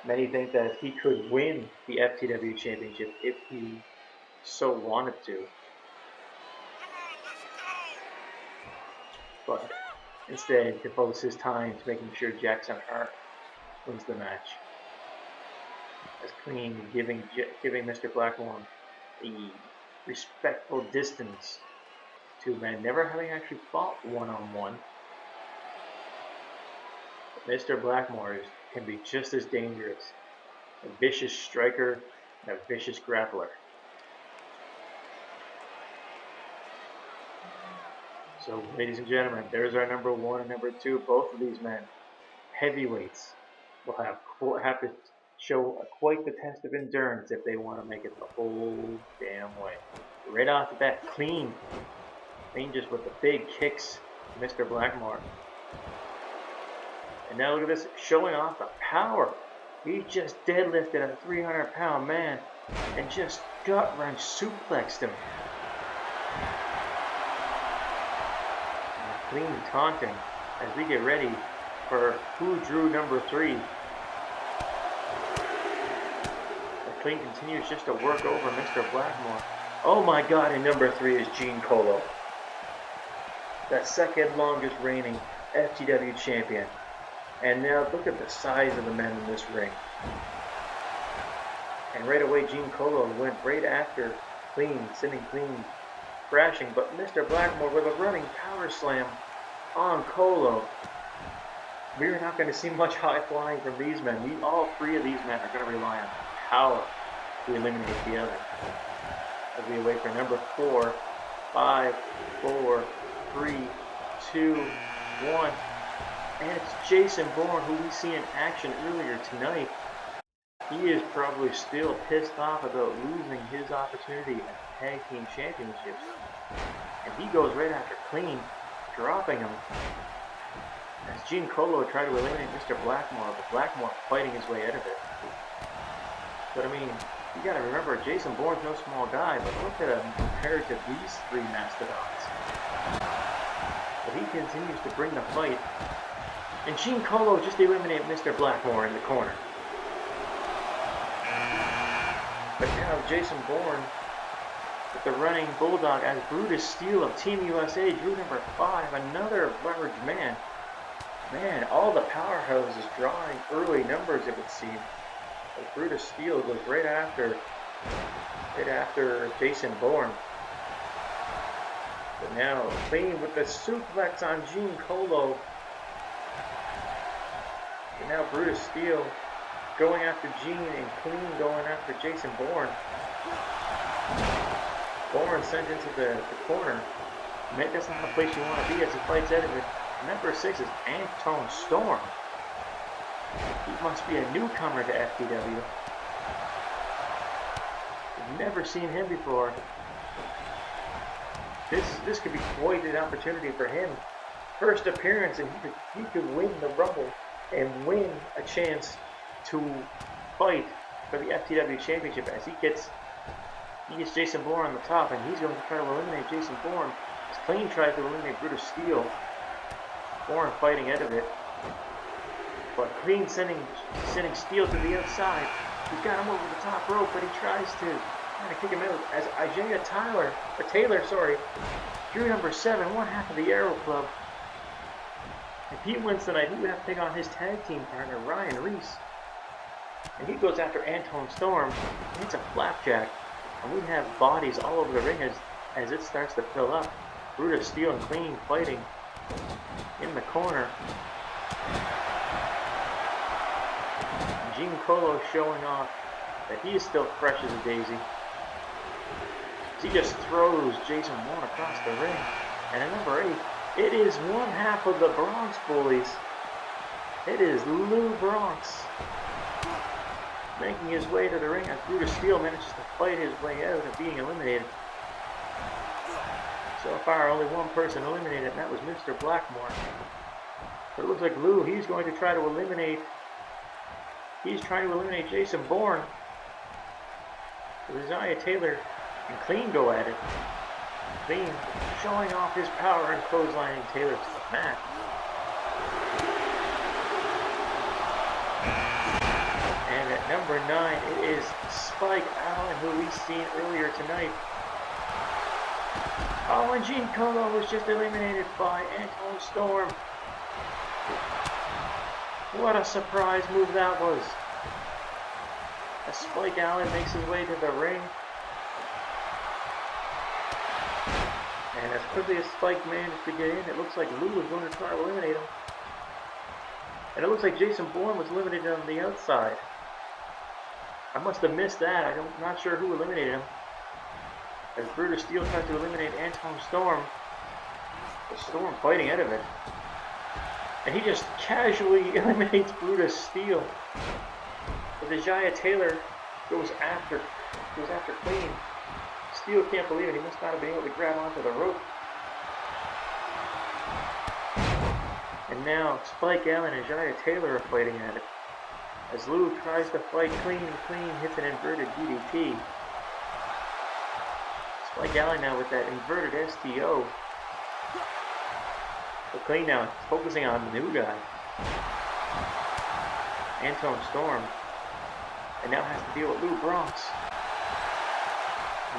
Many think that he could win the FTW Championship if he so wanted to. But instead devotes his time to making sure Jackson Hart wins the match. As Clean giving Mr. Blackmore a respectful distance to men, never having actually fought one-on-one. Mr. Blackmore can be just as dangerous, a vicious striker and a vicious grappler. So, ladies and gentlemen, there's our number 1 and number 2. Both of these men, heavyweights, will have to show quite the test of endurance if they want to make it the whole damn way. Right off the bat, Clean just with the big kicks, Mr. Blackmore. And now look at this, showing off the power. He just deadlifted a 300-pound man and just gut-wrench suplexed him. And a clean taunting as we get ready for who drew number 3. The clean continues just to work over Mr. Blackmore. Oh my God, and number 3 is Gene Colo, the second longest reigning FTW champion. And now look at the size of the men in this ring. And right away, Gene Colo went right after Clean, sending Clean crashing. But Mr. Blackmore with a running power slam on Colo. We're not going to see much high flying from these men. All 3 of these men are going to rely on power to eliminate the other. As we wait for number 4, 5, 4, 3, 2, 1. And it's Jason Bourne, who we see in action earlier tonight. He is probably still pissed off about losing his opportunity at the Tag Team Championships. And he goes right after Clean, dropping him. As Gene Colo tried to eliminate Mr. Blackmore, but Blackmore fighting his way out of it. But I mean, you gotta remember, Jason Bourne's no small guy, but look at him compared to these 3 mastodons. But he continues to bring the fight. And Gene Colo just eliminated Mr. Blackmore in the corner. But now Jason Bourne with the running bulldog as Brutus Steele of Team USA drew number 5, another large man. Man, all the powerhouses drawing early numbers, it would seem. But Brutus Steele goes right after Jason Bourne. But now Clean with the suplex on Gene Colo. And now Brutus Steele going after Gene and Clean going after Jason Bourne. Bourne sent into the corner. That's not the place you want to be as he fights out of it. Number 6 is Antone Storm. He must be a newcomer to FTW. We've never seen him before. This could be quite an opportunity for him. First appearance, and he could win the Rumble and win a chance to fight for the FTW Championship as he gets Jason Bourne on the top, and he's going to try to eliminate Jason Bourne as Clean tries to eliminate Brutus Steele. Bourne fighting out of it, but Clean sending Steele to the outside. He's got him over the top rope, but he tries to kick him out as Isaiah Taylor, drew number 7, one half of the Arrow Club. If he wins tonight, he would have to take on his tag team partner, Ryan Reese. And he goes after Antone Storm. It's a flapjack. And we have bodies all over the ring as it starts to fill up. Brutus Steele and Clean fighting in the corner. Gene Colo showing off that he is still fresh as a daisy. He just throws Jason Bourne across the ring. And at number 8, it is one half of the Bronx Bullies. It is Lou Bronx making his way to the ring as Brutus Steele manages to fight his way out of being eliminated. So far, only one person eliminated, and that was Mr. Blackmore. But it looks like Lou, he's going to try to eliminate. He's trying to eliminate Jason Bourne. So Isaiah Taylor and Clean go at it. Clean showing off his power and clotheslining Taylor to the mat. And at number 9, it is Spike Allen, who we've seen earlier tonight. Oh, and Gene Colo was just eliminated by Antone Storm. What a surprise move that was. As Spike Allen makes his way to the ring. And as quickly as Spike managed to get in, it looks like Lou was going to try to eliminate him. And it looks like Jason Bourne was eliminated on the outside. I must have missed that. I'm not sure who eliminated him. As Brutus Steele tries to eliminate Antone Storm. The Storm fighting out of it. And he just casually eliminates Brutus Steele. But Isaiah Taylor goes after Clean. Steele can't believe it. He must not have been able to grab onto the rope. And And now Spike Allen and Jaya Taylor are fighting at it. As Lou tries to fight clean, hits an inverted DDT. Spike Allen now with that inverted STO. But Clean now focusing on the new guy, Antone Storm. And now has to deal with Lou Bronx.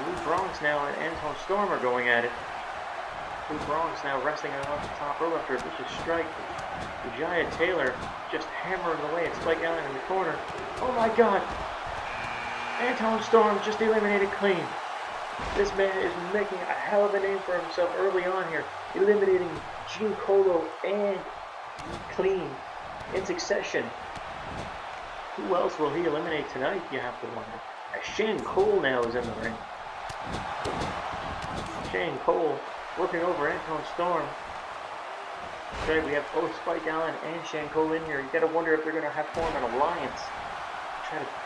Lou Bronx now and Antone Storm are going at it. Lou Bronx now wrestling off the top rope after a vicious strike. Jaya Taylor just hammering away at Spike Allen in the corner. Oh my god! Antone Storm just eliminated Clean. This man is making a hell of a name for himself early on here, eliminating Gene Colo and Clean in succession. Who else will he eliminate tonight, you have to wonder. As Shane Cole now is in the ring. Shane Cole working over Antone Storm. Okay, we have both Spike Allen and Shane Cole in here. You gotta wonder if they're gonna have form an alliance.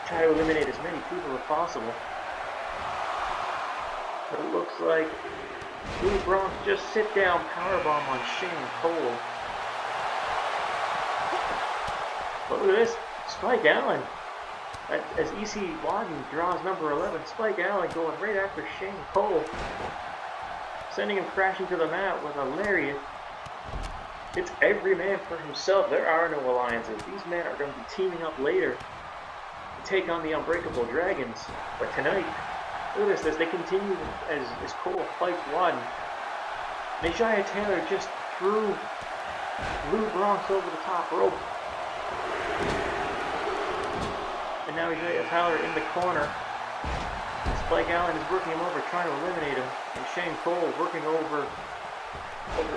Try to eliminate as many people as possible. But it looks like Lou Bronx just sit down powerbomb on Shane Cole. But look at this, Spike Allen. As EC Wadden draws number 11, Spike Allen going right after Shane Cole. Sending him crashing to the mat with a lariat. It's every man for himself. There are no alliances. These men are going to be teaming up later to take on the Unbreakable Dragons. But tonight, look at this, as they continue as Cole fights Wadden. Jaya Taylor just threw Lou Bronx over the top rope. And now Jaya Taylor in the corner. Spike Allen is working him over, trying to eliminate him. And Shane Cole working over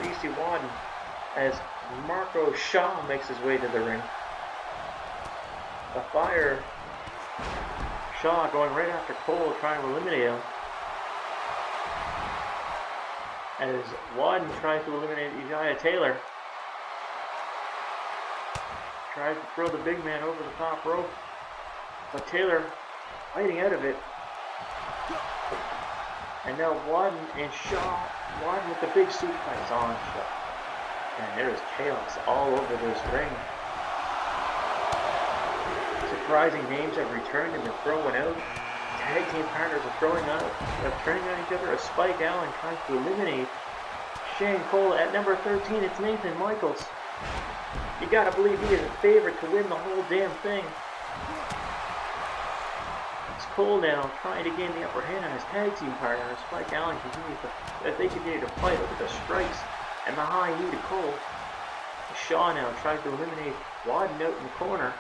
EC Wadden as Marco Shaw makes his way to the ring. The Fire. Shaw going right after Cole, trying to eliminate him. As Wadden tries to eliminate Jaya Taylor. Tries to throw the big man over the top rope. But Taylor fighting out of it. And now Wadden and Shaw. Wadden with the big suplex on Shaw. And there's chaos all over this ring. Surprising names have returned and been thrown out. Tag team partners are turning on each other as Spike Allen tries to eliminate Shane Cole. At number 13, it's Nathan Michaels. You gotta believe he is a favorite to win the whole damn thing. It's Cole now trying to gain the upper hand on his tag team partner as Spike Allen continue to fight over the strikes and the high knee to Cole. Shaw now tries to eliminate Wadden out in the corner.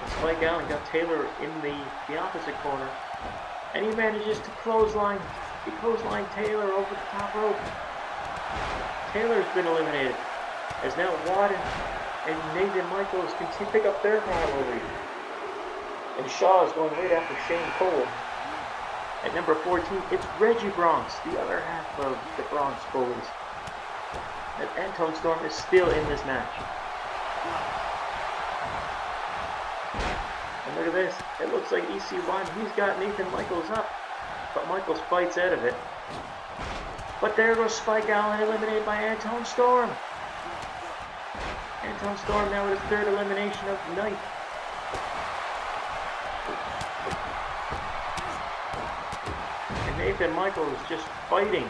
And Spike Allen got Taylor in the opposite corner. And he manages to clothesline Taylor over the top rope. Taylor's been eliminated. As now Wadden and Nathan Michaels can pick up their rivalry. And Shaw is going right after Shane Cole. At number 14, it's Reggie Bronx, the other half of the Bronx Bullies. And Antone Storm is still in this match. And look at this. It looks like EC1, he's got Nathan Michaels up. But Michaels fights out of it. But there goes Spike Allen, eliminated by Antone Storm. Antone Storm now with his third elimination of the night. And Nathan Michaels just fighting.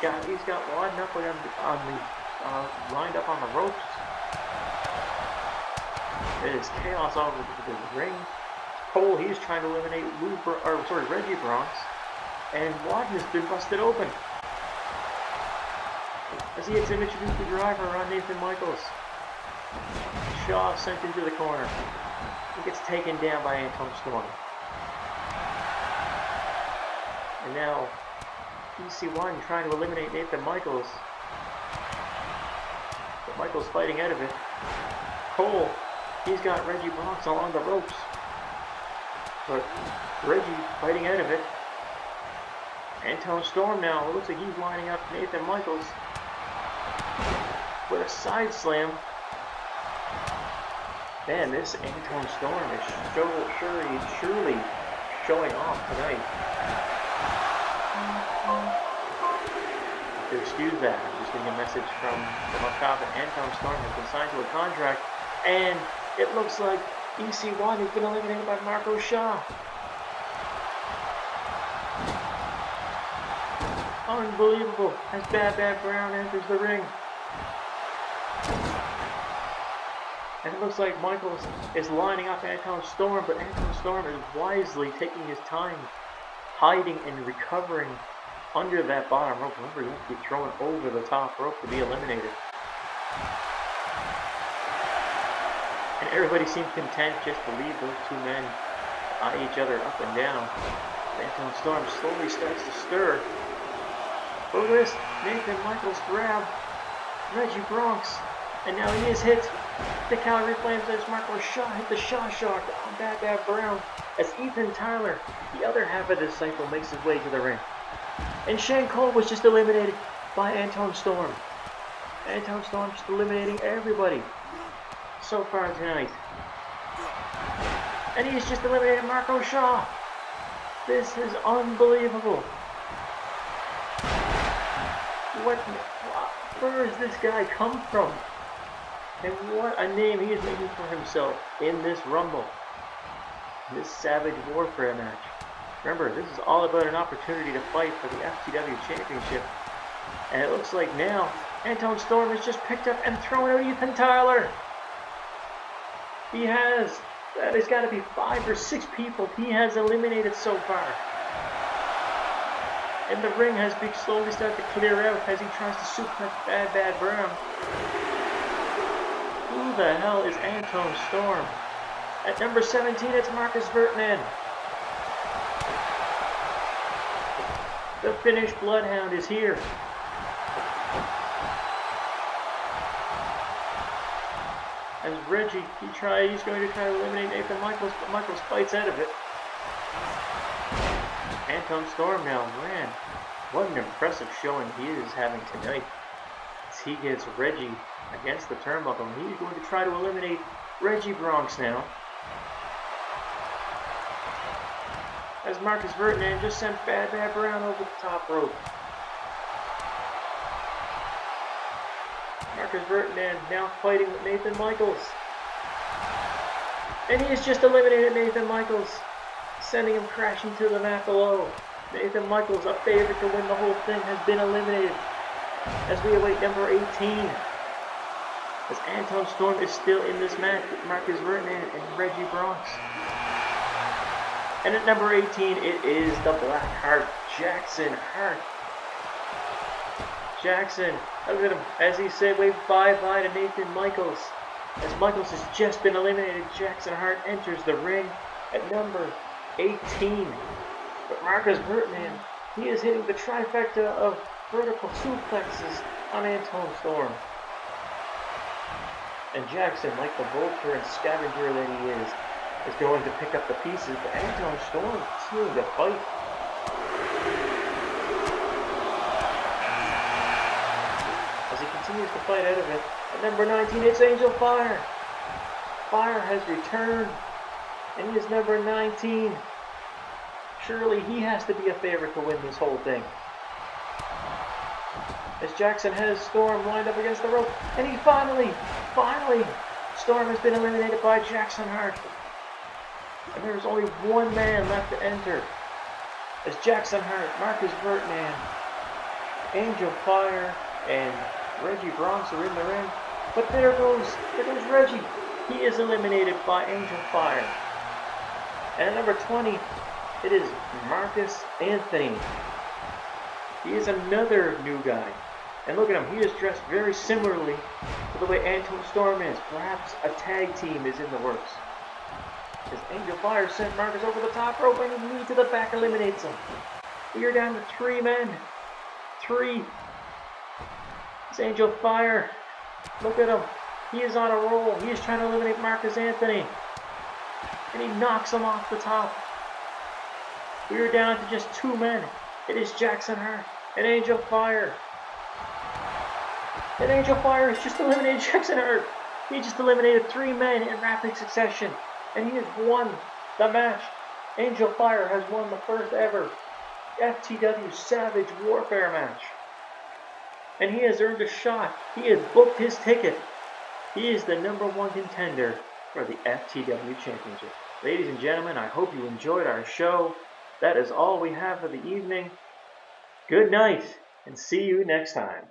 He's got Wadden up lined up on the ropes. It is chaos all over the ring. Cole, he's trying to eliminate Reggie Bronx. And Wadden has been busted open. As he hits a Mitsubishi driver on Nathan Michaels. Shaw sent into the corner. He gets taken down by Antone Storm. And now EC1 trying to eliminate Nathan Michaels. But Michaels fighting out of it. Cole, he's got Reggie Bronx along the ropes. But Reggie fighting out of it. Antone Storm now, it looks like he's lining up Nathan Michaels with a side slam. Man, this Antone Storm is surely showing off tonight. To excuse that, I'm just getting a message from up top that Anton Storm has been signed to a contract, and it looks like EC1 has been eliminated by Marco Shaw. Unbelievable as Bad Brown enters the ring. And it looks like Michaels is lining up Anton Storm, but Anton Storm is wisely taking his time, hiding and recovering under that bottom rope. Remember, you have to be thrown over the top rope to be eliminated. And everybody seems content just to leave those two men eye each other up and down. Anton Storm slowly starts to stir. Look at this, Nathan Michaels grab Reggie Bronx, and now he is hit. The Calgary Flames as Marco Shaw hit the Shaw Shock on Bad Brown as Ethan Tyler, the other half of the Disciple, makes his way to the ring. And Shane Cole was just eliminated by Anton Storm. Anton Storm just eliminating everybody so far tonight. And he's just eliminated Marco Shaw. This is unbelievable. Where does this guy come from? And what a name he is making for himself in this Rumble. This Savage Warfare match. Remember, this is all about an opportunity to fight for the FTW Championship. And it looks like now, Anton Storm has just picked up and thrown out Ethan Tyler. He has. That has got to be 5 or 6 people he has eliminated so far. And the ring has been slowly starting to clear out as he tries to suplex Bad Brown. Who the hell is Anton Storm? At number 17, it's Marcus Vertman. The Finnish Bloodhound is here. As Reggie, he's going to try to eliminate Nathan Michaels, but Michaels fights out of it. Anton Storm now, man, what an impressive showing he is having tonight. As he gets Reggie against the turnbuckle, and he's going to try to eliminate Reggie Bronx now. As Marcus Vertman just sent Bad Brown over the top rope. Marcus Vertman now fighting with Nathan Michaels. And he has just eliminated Nathan Michaels, sending him crashing to the mat below. Nathan Michaels, a favorite to win the whole thing, has been eliminated. As we await number 18. As Anton Storm is still in this match with Marcus Vertman and Reggie Bronx. And at number 18, it is the Black Heart, Jackson Hart. Jackson, look at him as he said wave bye-bye to Nathan Michaels. As Michaels has just been eliminated, Jackson Hart enters the ring at number 18. But Marcus Vertman, he is hitting the trifecta of vertical suplexes on Anton Storm. And Jackson, like the vulture and scavenger that he is going to pick up the pieces, but Anton Storm continuing to fight. As he continues to fight out of it, at number 19, it's Angel Fire. Fire has returned, and he is number 19. Surely he has to be a favorite to win this whole thing. As Jackson has Storm lined up against the rope, and he finally, Storm has been eliminated by Jackson Hart. And there's only one man left to enter. As Jackson Hart, Marcus Vertman, Angel Fire, and Reggie Bronx are in the ring. But there goes Reggie. He is eliminated by Angel Fire. And at number 20, it is Marcus Anthony. He is another new guy. And look at him, he is dressed very similarly to the way Anton Storm is. Perhaps a tag team is in the works. As Angel Fire sent Marcus over the top rope and a knee to the back eliminates him. We are down to 3 men. 3. It's Angel Fire. Look at him. He is on a roll. He is trying to eliminate Marcus Anthony. And he knocks him off the top. We are down to just 2 men. It is Jackson Hart and Angel Fire. And Angel Fire has just eliminated Jackson Hart. He just eliminated 3 men in rapid succession. And he has won the match. Angel Fire has won the first ever FTW Savage Warfare match. And he has earned a shot. He has booked his ticket. He is the #1 contender for the FTW Championship. Ladies and gentlemen, I hope you enjoyed our show. That is all we have for the evening. Good night, and see you next time.